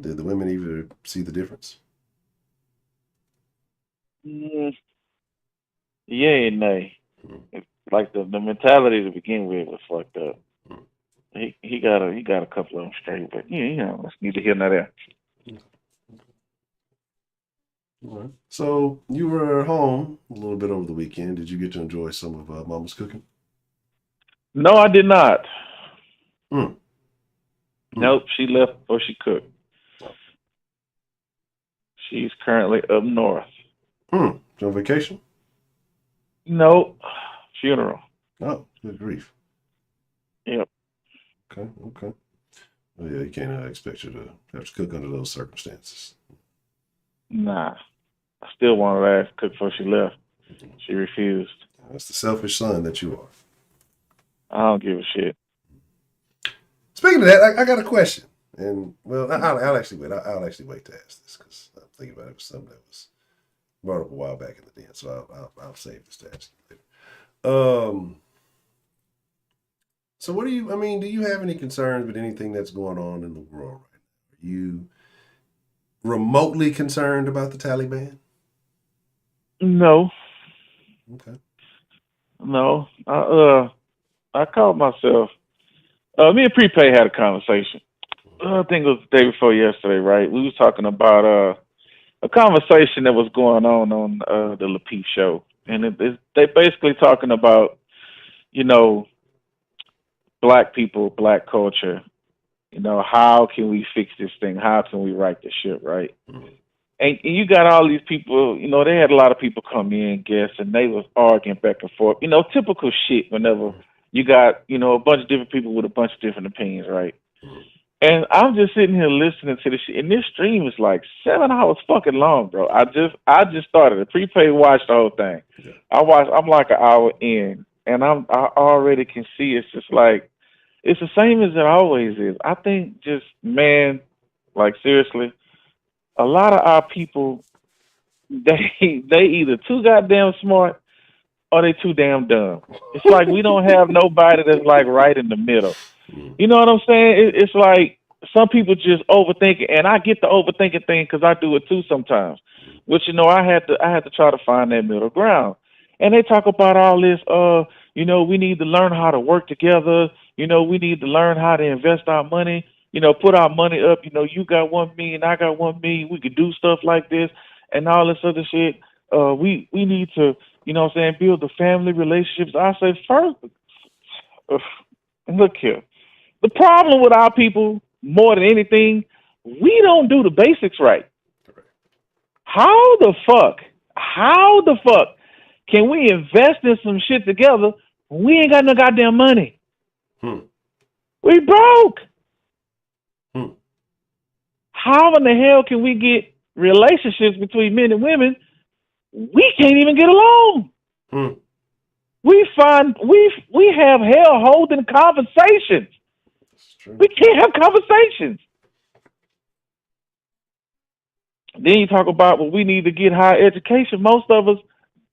Did the women even see the difference? Yeah and nay. It's like the mentality to begin with was fucked up. He got a couple of them straight, but let's neither here nor there. All right. So you were home a little bit over the weekend. Did you get to enjoy some of Mama's cooking? No, I did not. Nope, she left before she cooked. She's currently up north. On vacation? Nope. Funeral. Oh, good grief. Yep. Okay. Well, yeah, you can't expect you to have to cook under those circumstances. Nah. I still wanted her to cook before she left. She refused. That's the selfish son that you are. I don't give a shit. Speaking of that, I got a question. And, well, I'll actually wait. I'll actually wait to ask this because I'm thinking about it. It was something that was brought up a while back in the den. So I'll save this to ask you later. So do you have any concerns with anything that's going on in the world right now? Are you remotely concerned about the Taliban? No. Okay. No. I called myself. Me and Prepay had a conversation. I think it was the day before yesterday, right? We was talking about a conversation that was going on the Lapeef show. And they basically talking about, black people, black culture. How can we fix this thing? How can we right this ship, right? And you got all these people, they had a lot of people come in, guests, and they was arguing back and forth. Typical shit whenever you got, a bunch of different people with a bunch of different opinions, right? And I'm just sitting here listening to this shit, and this stream is like 7 hours fucking long, bro. I just started it. Prepay watched the whole thing. I'm like an hour in, and I already can see it's just like, it's the same as it always is. I think just, man, like seriously, a lot of our people, they either too goddamn smart or they too damn dumb. It's like we don't have nobody that's like right in the middle. You know what I'm saying? It's like some people just overthink it, and I get the overthinking thing because I do it too sometimes. Which I had to try to find that middle ground. And they talk about all this. We need to learn how to work together. We need to learn how to invest our money. Put our money up. You got 1 million, I got 1 million. We could do stuff like this and all this other shit. We need to, build the family relationships. I say first, look here. The problem with our people, more than anything, we don't do the basics right. How the fuck can we invest in some shit together when we ain't got no goddamn money? We broke. How in the hell can we get relationships between men and women? We can't even get along. We have hell holding conversations. We can't have conversations. Then you talk about, well, we need to get higher education. Most of us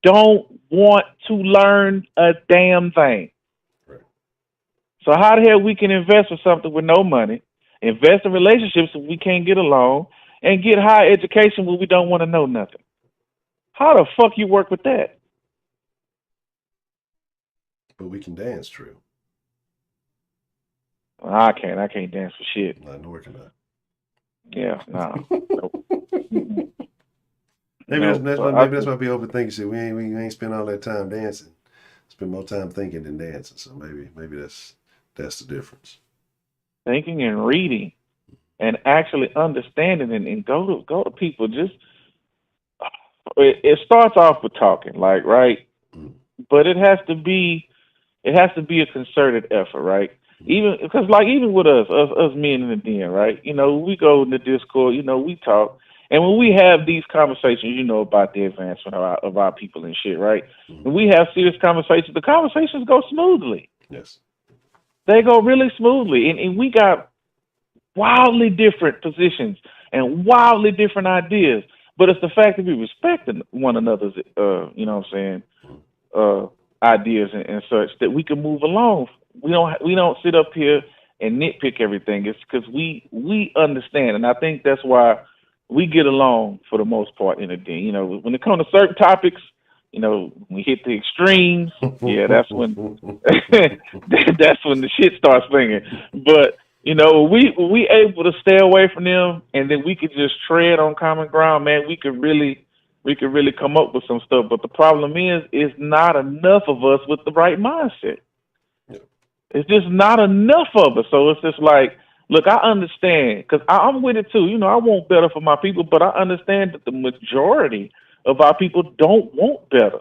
don't want to learn a damn thing. So how the hell we can invest in something with no money, invest in relationships if we can't get along, and get higher education when we don't want to know nothing? How the fuck you work with that? But we can dance, true. I can't dance for shit. Nor can I. Yeah, no. Nope. Maybe You that's know, why so I maybe that's just why people overthink shit. We ain't spend all that time dancing. Spend more time thinking than dancing. So maybe that's the difference. thinking and reading and actually understanding and go to people. Just it starts off with talking, like right, but it has to be a concerted effort, right? Even because like even with us men in the den, right? You know, we go in the Discord, you know, we talk, and when we have these conversations, you know, about the advancement of our people and shit, right? When we have serious conversations, the conversations go smoothly. Yes. They go really smoothly, and we got wildly different positions and wildly different ideas. But it's the fact that we respect one another's, you know what I'm saying, ideas and such that we can move along. We don't sit up here and nitpick everything. It's because we understand, and I think that's why we get along for the most part in the den. You know, when it comes to certain topics, you know, we hit the extremes. Yeah, that's when that's when the shit starts singing. But you know, we able to stay away from them, and then we could just tread on common ground, man. We could really come up with some stuff. But the problem is not enough of us with the right mindset. It's just not enough of us. So it's just like, look, I understand because I'm with it too. You know, I want better for my people, but I understand that the majority of our people don't want better.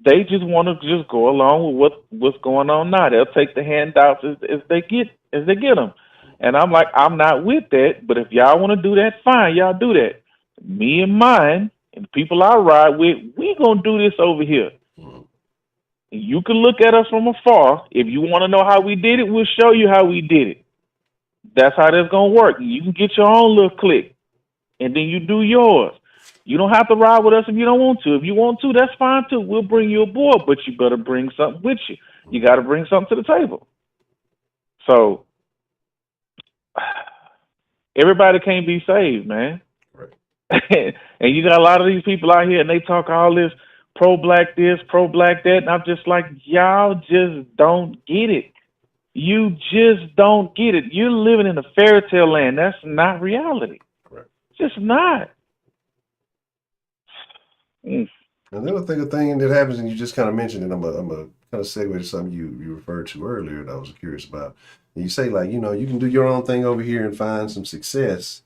They just want to just go along with what's going on now. They'll take the handouts as they get them. And I'm like, I'm not with that. But if y'all want to do that, fine, y'all do that. Me and mine and the people I ride with, we gonna do this over here. You can look at us from afar. If you want to know how we did it, we'll show you how we did it. That's how that's gonna work. You can get your own little clique, and then you do yours. You don't have to ride with us if you don't want to. If you want to, that's fine too. We'll bring you aboard, but you better bring something with you. You got to bring something to the table. So everybody can't be saved, man. Right. And you got a lot of these people out here, and they talk all this pro-black this, pro-black that, and I'm just like, y'all just don't get it. You just don't get it. You're living in a fairy tale land. That's not reality. Right. Just not. And then I think a thing that happens, and you just kind of mentioned it, I'm a kind of segue to something you referred to earlier that I was curious about. And you say, like, you know, you can do your own thing over here and find some success.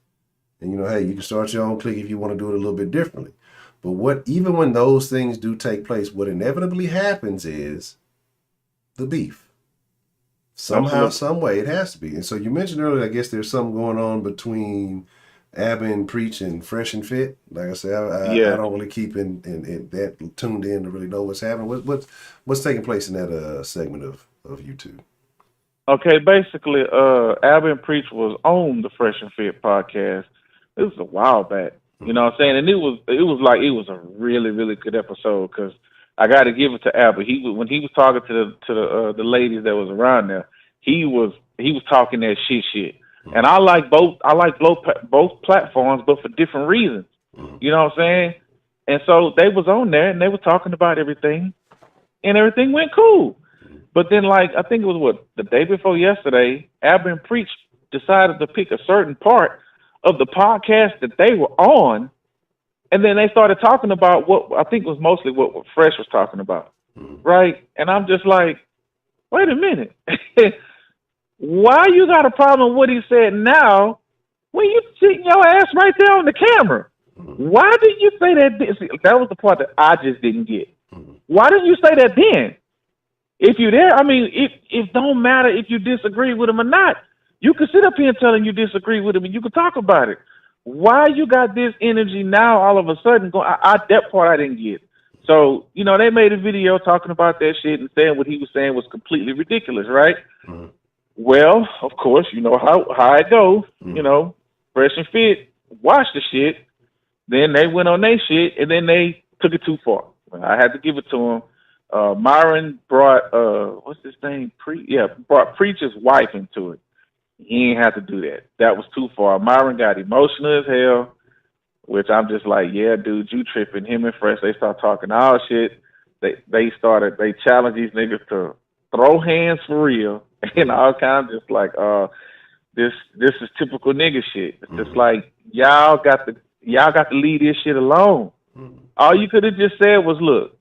And, you know, hey, you can start your own clique if you want to do it a little bit differently. But even when those things do take place, what inevitably happens is the beef. Somehow, some way, it has to be. And so you mentioned earlier, I guess there's something going on between Abba and Preach and Fresh and Fit. Like I said, I don't really keep in that tuned in to really know what's happening. What's taking place in that segment of YouTube? Okay, basically, Abba and Preach was on the Fresh and Fit podcast. It was a while back, you know what I'm saying, and it was a really, really good episode because I got to give it to Abba. When he was talking to the ladies that was around there, he was talking that shit. And I like both platforms, but for different reasons. You know what I'm saying? And so they was on there and they were talking about everything, and everything went cool. But then, like, I think it was the day before yesterday, Abba and Preach decided to pick a certain part of the podcast that they were on, and then they started talking about what I think was mostly what Fresh was talking about, right? And I'm just like, wait a minute. Why you got a problem with what he said now when you sitting your ass right there on the camera? Why did you say that? That was the part that I just didn't get. Why didn't you say that then? If you're there, I mean, it don't matter if you disagree with him or not. You can sit up here and tell him you disagree with him, and you can talk about it. Why you got this energy now all of a sudden? That part I didn't get. So, you know, they made a video talking about that shit and saying what he was saying was completely ridiculous, right? Well, of course, you know how it goes. You know, Fresh and Fit watched the shit, then they went on their shit, and then they took it too far. I had to give it to him. Myron brought what's his name? Brought Preacher's wife into it. He ain't have to do that. That was too far. Myron got emotional as hell, which I'm just like, yeah, dude, you tripping. Him and Fresh, they start talking all shit. They challenged these niggas to throw hands for real, and all kind of just like, this is typical nigga shit. It's just like y'all got the y'all got to leave this shit alone. All you could have just said was, look,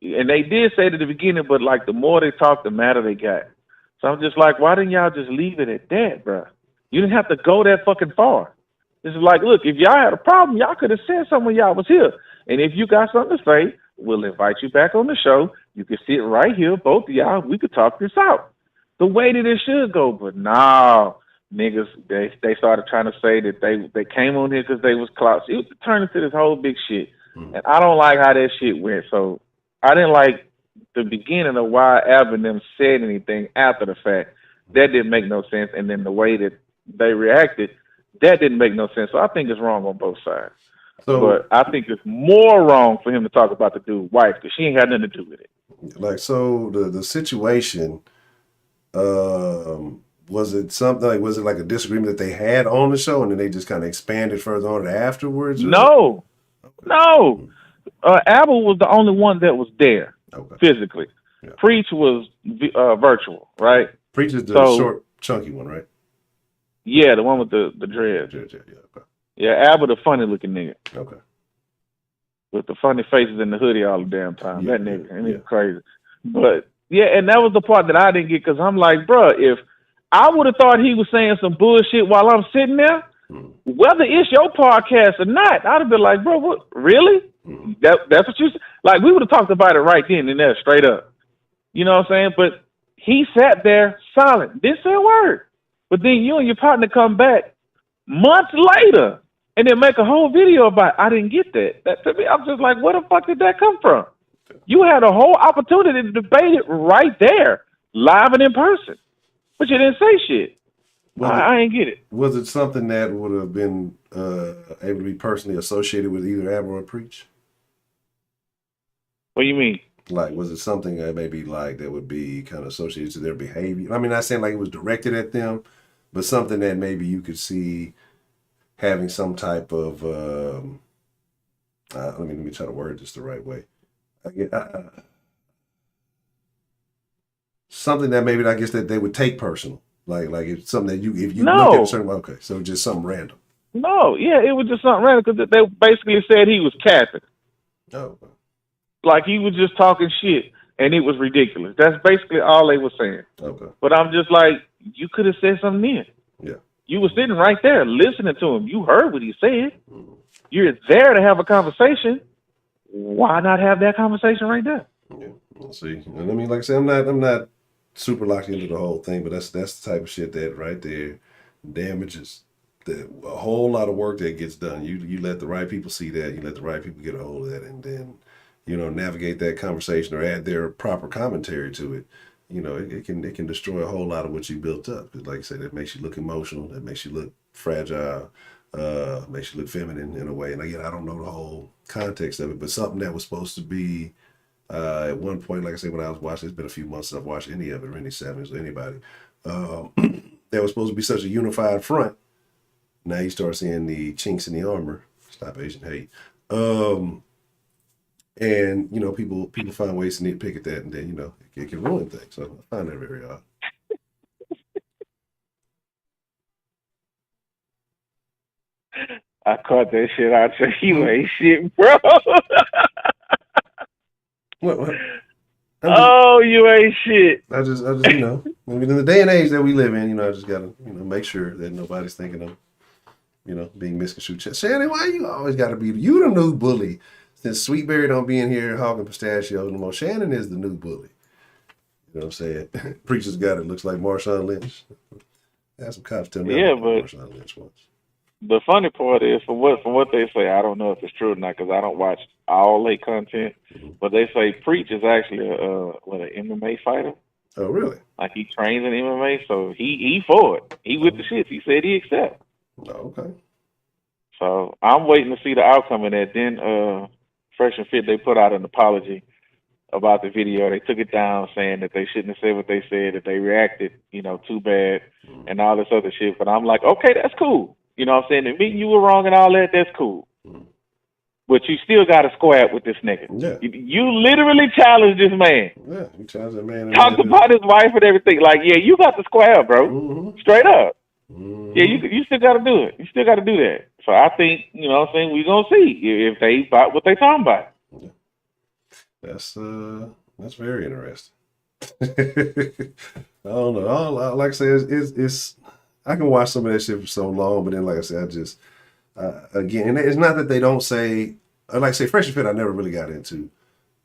and they did say it at the beginning, but like the more they talk, the madder they got. So I'm just like, why didn't y'all just leave it at that, bro? You didn't have to go that fucking far. This is like, look, if y'all had a problem, y'all could have said something when y'all was here. And if you got something to say, we'll invite you back on the show. You can sit right here, both of y'all. We could talk this out the way that it should go. But no, niggas, they started trying to say that they came on here because they was clout. It was turned into this whole big shit. And I don't like how that shit went. So I didn't like the beginning of why Ab and them said anything after the fact. That didn't make no sense. And then the way that they reacted, that didn't make no sense. So I think it's wrong on both sides. So, but I think it's more wrong for him to talk about the dude's wife because she ain't got nothing to do with it. Like, so the situation, was it something like, was it like a disagreement that they had on the show and then they just kind of expanded further on it afterwards? No. Abel was the only one that was there physically. Yeah. Preach was virtual, right? Preach is the short, chunky one, right? Yeah, the one with the dreads. Yeah, Abel the funny looking nigga. Okay. With the funny faces in the hoodie all the damn time. Yeah, that nigga, and he's crazy. But yeah, and that was the part that I didn't get because I'm like, bro, if I would have thought he was saying some bullshit while I'm sitting there, whether it's your podcast or not, I'd have been like, bro, what? Really? That's what you said? Like, we would have talked about it right then and there, straight up. You know what I'm saying? But he sat there silent, didn't say a word. But then you and your partner come back months later and then make a whole video about it. I didn't get that. That to me, I'm just like, where the fuck did that come from? You had a whole opportunity to debate it right there, live and in person. But you didn't say shit. I ain't get it. Was it something that would have been able to be personally associated with either Abel or Preach? What do you mean? Like, was it something that maybe like that would be kind of associated to their behavior? I mean, not saying like it was directed at them, but something that maybe you could see having some type of let me try to word this the right way. Something that maybe I guess that they would take personal, like it's something that if you look at a certain way. Okay, so just something random. No, yeah, it was just something random because they basically said he was capping. Oh. Like he was just talking shit and it was ridiculous. That's basically all they were saying. Okay. But I'm just like, you could have said something then. Yeah. You were sitting right there listening to him. You heard what he said. You're there to have a conversation. Why not have that conversation right there? Yeah, we'll see. And I mean, like I said, I'm not super locked into the whole thing, but that's the type of shit that right there damages a whole lot of work that gets done. You let the right people see that, you let the right people get a hold of that, and then navigate that conversation or add their proper commentary to it. It can destroy a whole lot of what you built up. Like I said, it makes you look emotional, it makes you look fragile, makes you look feminine in a way. And again, I don't know the whole context of it, but something that was supposed to be at one point, like I said, when I was watching, it's been a few months since I've watched any of it, or any Sevens, or anybody, that was supposed to be such a unified front. Now you start seeing the chinks in the armor. Stop Asian hate. And people find ways to nitpick at that, and then it can ruin things. So I find that very odd. I caught that shit out there. You ain't shit, bro. What? Oh, you ain't shit. I just I mean, in the day and age that we live in, I just gotta make sure that nobody's thinking of being misconstrued. Shannon, why you always gotta be you the new bully? Since Sweetberry don't be in here hogging pistachios no more, Shannon is the new bully. You know what I'm saying? Preacher's got it. Looks like Marshawn Lynch. I had some cops tell me but Marshawn Lynch once. The funny part is, from what they say, I don't know if it's true or not because I don't watch all their content, but they say Preach is actually an MMA fighter. Oh, really? Like he trains in MMA, so he for it. He with the shits. He said he accept. Oh, okay. So I'm waiting to see the outcome of that. Then Fresh and Fit, they put out an apology about the video. They took it down saying that they shouldn't have said what they said, that they reacted, too bad and all this other shit. But I'm like, okay, that's cool. You know what I'm saying? Admitting you were wrong and all that, that's cool. But you still got to square with this nigga. Yeah. You literally challenged this man. Yeah, you challenged that man. Talked about his wife and everything. Like, yeah, you got to square, bro. Straight up. Yeah, you still got to do it. You still got to do that. So I think, you know what I'm saying, we're going to see if they bought what they talking about. That's very interesting. I don't know. Like I said, it's I can watch some of that shit for so long, but then like I said, I just again, and it's not that they don't say, like I say, Fresh and Fit I never really got into.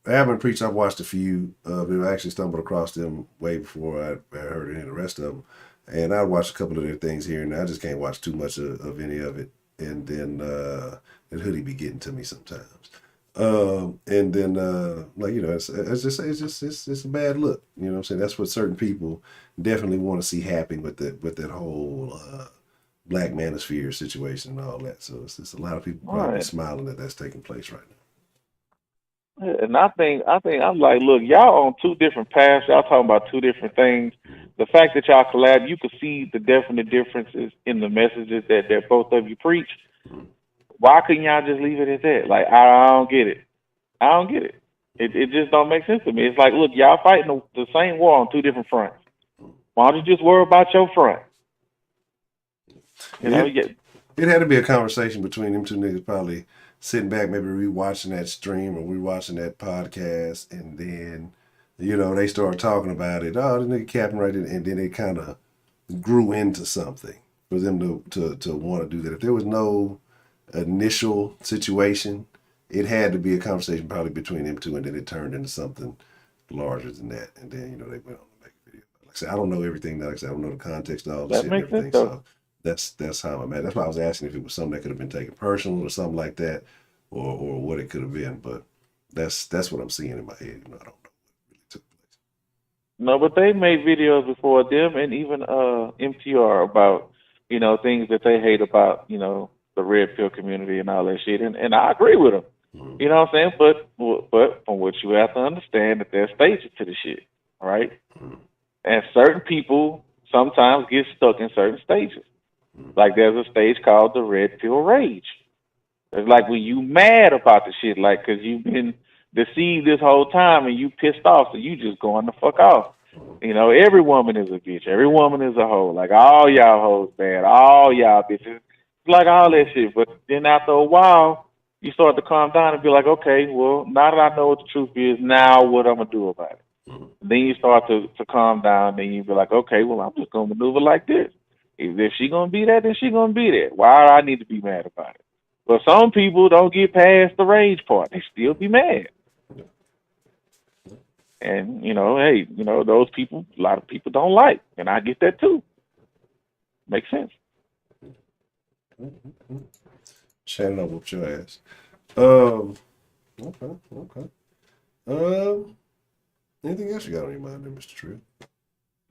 Ab and Preach, I've watched a few of them. I actually stumbled across them way before I heard any of the rest of them. And I watched a couple of their things here and there. I just can't watch too much of any of it. And then that hoodie be getting to me sometimes. And then like, you know, it's a bad look. You know what I'm saying? That's what certain people definitely want to see happen with that whole Black Manosphere situation and all that. So it's just a lot of people probably smiling that that's taking place right now. And I think I'm like, look, y'all on two different paths. Y'all talking about two different things. The fact that y'all collab, you could see the definite differences in the messages that both of you preach. Why couldn't y'all just leave it at that? Like, I don't get it. I don't get it. It just don't make sense to me. It's like, look, y'all fighting the same war on two different fronts. Why don't you just worry about your front? It had to be a conversation between them two niggas probably sitting back, maybe rewatching that stream or rewatching that podcast, and then, you know, they start talking about it. Oh, the nigga capping right in, and then it kind of grew into something for them to want to do that. If there was no initial situation, it had to be a conversation probably between them two, and then it turned into something larger than that. And then, you know, they went on to make a video. Like I said, I don't know everything. Like I said, I don't know the context of all the shit and everything. So that's how I'm at. That's why I was asking if it was something that could have been taken personal or something like that, or what it could have been. But that's what I'm seeing in my head. You know, I don't know what really took place. No, but they made videos before them and even MTR about, you know, things that they hate about, you know, the red pill community and all that shit. And I agree with them. You know what I'm saying? But from what you have to understand that there's stages to the shit, right? And certain people sometimes get stuck in certain stages. Like there's a stage called the red pill rage. It's like when you mad about the shit, like because you've been deceived this whole time and you pissed off, so you just going the fuck off. You know, every woman is a bitch. Every woman is a hoe. Like all y'all hoes bad. All y'all bitches. It's like all that shit. But then after a while, you start to calm down and be like, okay, well, now that I know what the truth is, now what I'm going to do about it? Then you start to calm down, then you be like, okay, well, I'm just going to maneuver like this. If she going to be that, then she going to be that. Why do I need to be mad about it? But some people don't get past the rage part. They still be mad. And, you know, hey, you know, those people, a lot of people don't like. And I get that too. Makes sense. Shannon, I'll whoop your ass. Okay. Anything else you got on your mind there, Mr. Trill?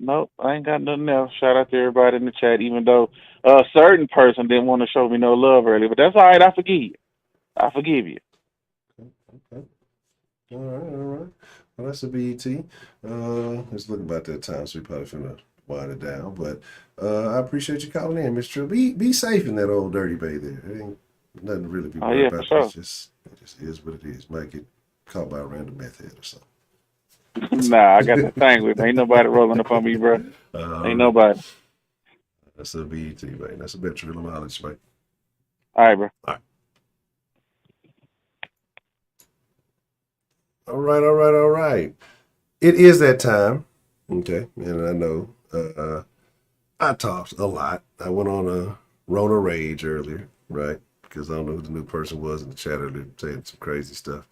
Nope, I ain't got nothing else. Shout out to everybody in the chat, even though a certain person didn't want to show me no love earlier, but that's all right. I forgive you. I forgive you. Okay. All right. Well, that's a BET. It's looking about that time, so we probably finna wind it down. But I appreciate you calling in, Mr. Trill. Be safe in that old dirty bay there. It ain't nothing to really be worried about. Sure. It just is what it is. Might get caught by a random meth head or something. Nah, I got the thing with me. Ain't nobody rolling up on me, bro. Ain't nobody. That's a BET, man. That's a bit Trill mileage, man. All right, bro. All right. It is that time. Okay. And I know I talked a lot. I went on a Rona Rage earlier, right? Because I don't know who the new person was in the chat earlier saying some crazy stuff.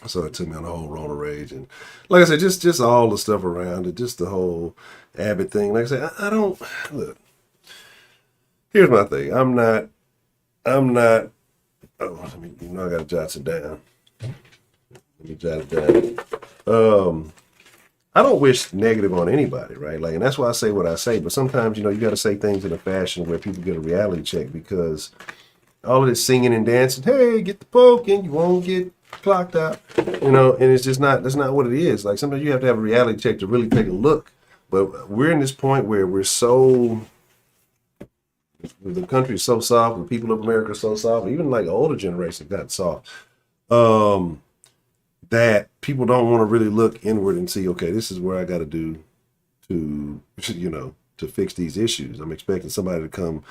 So it took me on the whole Rona Rage. And like I said, just all the stuff around it, just the whole Abbott thing. Like I said, I don't, look, here's my thing. I'm not, I got to jot it down. Let me jot it down. I don't wish negative on anybody, right? Like, and that's why I say what I say. But sometimes, you got to say things in a fashion where people get a reality check, because all of this singing and dancing, hey, get the poking, you won't get clocked out, and it's just not, that's not what it is. Like sometimes you have to have a reality check to really take a look. But we're in this point where the country is so soft, the people of America are so soft, even like older generation got soft, that people don't want to really look inward and see, okay, this is where I got to do to, to fix these issues. I'm expecting somebody to come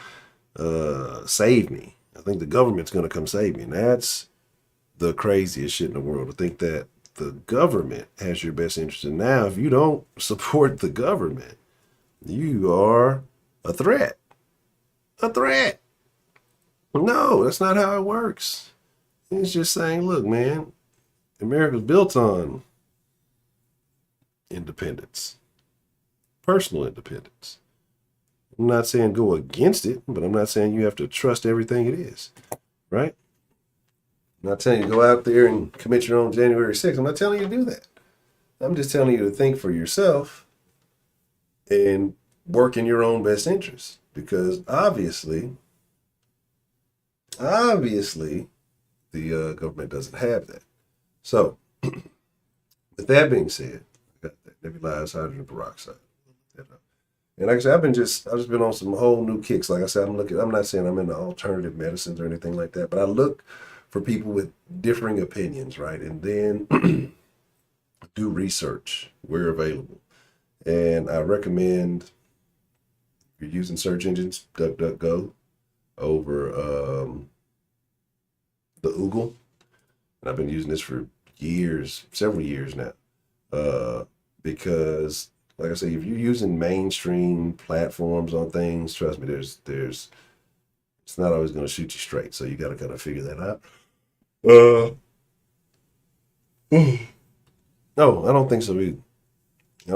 save me. I think the government's going to come save me. And that's the craziest shit in the world, to think that the government has your best interest. And now, if you don't support the government, you are a threat. A threat. No, that's not how it works. It's just saying, look, man, America's built on independence, personal independence. I'm not saying go against it, but I'm not saying you have to trust everything it is, right? I'm not telling you to go out there and commit your own January 6th. I'm not telling you to do that. I'm just telling you to think for yourself and work in your own best interest, because obviously, the government doesn't have that. So, with that being said, I got that nebulized hydrogen peroxide. And like I said, I've just been on some whole new kicks. Like I said, I'm not saying I'm into alternative medicines or anything like that, but I look for people with differing opinions, right? And then do research where available. And I recommend, if you're using search engines, DuckDuckGo over the Google. And I've been using this for years, several years now, because, like I say, if you're using mainstream platforms on things, trust me, there's it's not always going to shoot you straight. So you got to kind of figure that out. No, I don't think so either. I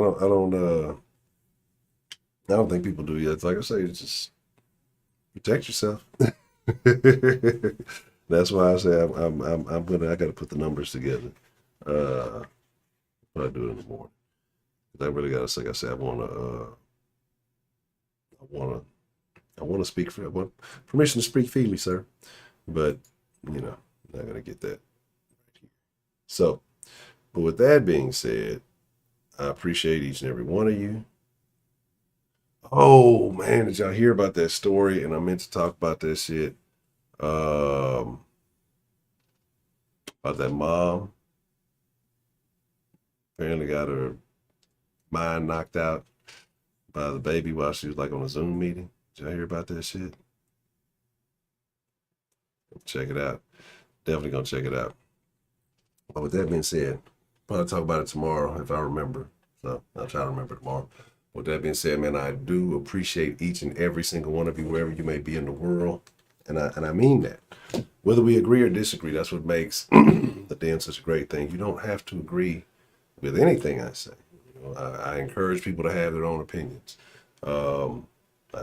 don't think people do yet. It's like I say, it's just protect yourself. That's why I say I got to put the numbers together. But I do it in the morning. I really got to, like I said, I want to speak for, I want permission to speak freely, sir. But, you know, I'm not going to get that right here. So, but with that being said, I appreciate each and every one of you. Oh, man, did y'all hear about that story? And I meant to talk about that shit. About that mom. Apparently got her mind knocked out by the baby while she was like on a Zoom meeting. Did y'all hear about that shit? Check it out. Definitely gonna check it out. But with that being said, I'll talk about it tomorrow if I remember. So I'll try to remember tomorrow. With that being said, man, I do appreciate each and every single one of you, wherever you may be in the world. And I mean that. Whether we agree or disagree, that's what makes the dance such a great thing. You don't have to agree with anything I say. You know, I encourage people to have their own opinions. I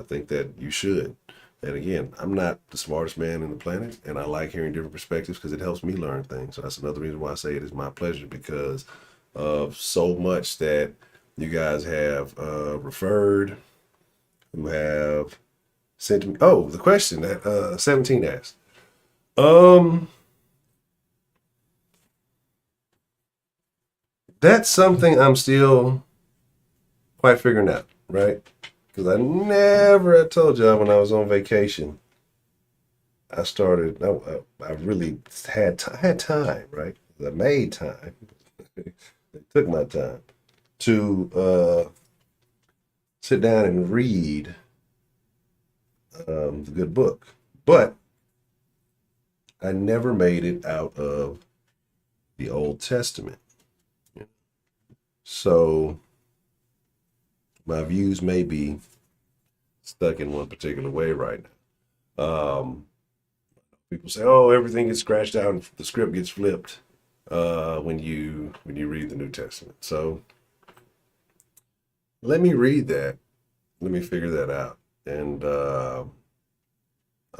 think that you should. And again, I'm not the smartest man in the planet, and I like hearing different perspectives because it helps me learn things. So that's another reason why I say it is my pleasure, because of so much that you guys have referred, who have sent me. Oh, the question that 17 asked. That's something I'm still quite figuring out, right? Because I told y'all when I was on vacation, I really had time, right? I made time. It took my time to sit down and read the good book. But I never made it out of the Old Testament. So my views may be stuck in one particular way right now. People say, "Oh, everything gets scratched out and the script gets flipped when you read the New Testament." So let me read that. Let me figure that out, and I'll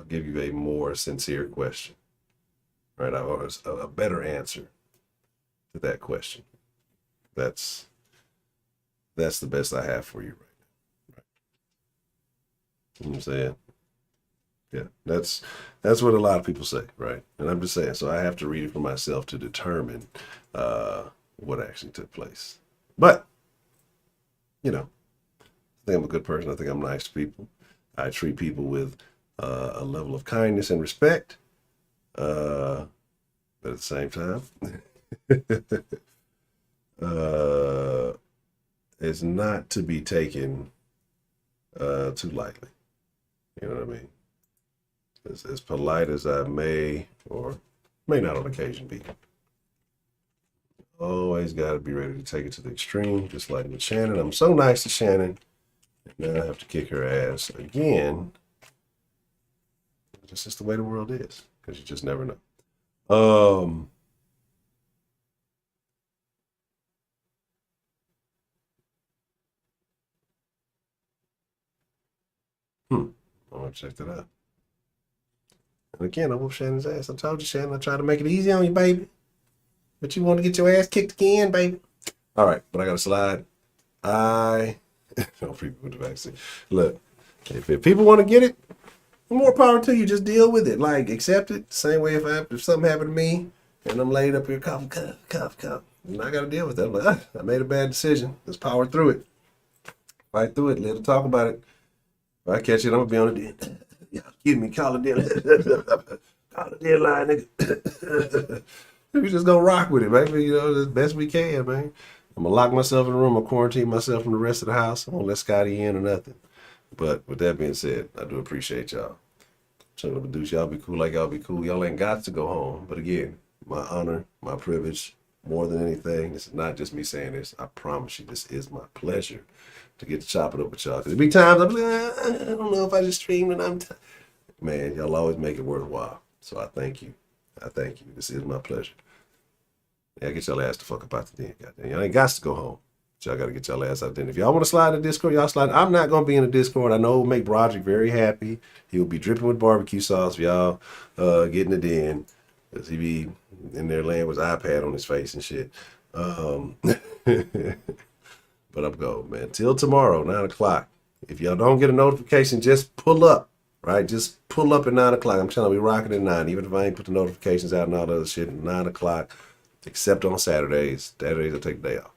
give you a more sincere question, right? A better answer to that question. That's the best I have for you right now. Right. You know what I'm saying? Yeah, that's what a lot of people say, right? And I'm just saying, so I have to read it for myself to determine what actually took place. But, you know, I think I'm a good person. I think I'm nice to people. I treat people with a level of kindness and respect. But at the same time, it's not to be taken too lightly. You know what I mean? As polite as I may or may not on occasion be. Always got to be ready to take it to the extreme, just like with Shannon. I'm so nice to Shannon, and now I have to kick her ass again. It's just the way the world is, because you just never know. I'm gonna check that out. And again, I whoop Shannon's ass. I told you, Shannon, I tried to make it easy on you, baby. But you want to get your ass kicked again, baby. All right, but I got to slide. Don't people with the vaccine. Look, if people want to get it, more power to you. Just deal with it. Like, accept it. Same way if something happened to me and I'm laid up here coughing, cough. And I got to deal with that. I'm like, I made a bad decision. Let's power through it. Fight through it. Let them talk about it. If I catch it, I'm going to be on the dead. Yeah, give me, call the deadline. Call the deadline, nigga. We just gonna rock with it, baby. You know, as best we can, man. I'm gonna lock myself in the room. I'm gonna quarantine myself from the rest of the house. I won't let Scotty in or nothing. But with that being said, I do appreciate y'all. So I'm gonna do y'all be cool like y'all be cool. Y'all ain't got to go home. But again, my honor, my privilege, more than anything. This is not just me saying this. I promise you, this is my pleasure to get to chop it up with y'all. Because there be times I'm like, I don't know if I just streamed and man, y'all always make it worthwhile. So I thank you. I thank you. This is my pleasure. Yeah, get y'all ass the fuck up out the den. Goddamn. Y'all ain't got to go home. But y'all got to get y'all ass out the den. If y'all want to slide in the Discord, y'all slide. I'm not going to be in the Discord. I know it'll make Broderick very happy. He'll be dripping with barbecue sauce if y'all get in the den. Because he be in there laying with his iPad on his face and shit. But I'm going, man. Till tomorrow, 9 o'clock. If y'all don't get a notification, just pull up. Right? Just pull up at 9 o'clock. I'm telling you, we rocking at 9. Even if I ain't put the notifications out and all that other shit at 9 o'clock. Except on Saturdays. Saturdays I take the day off.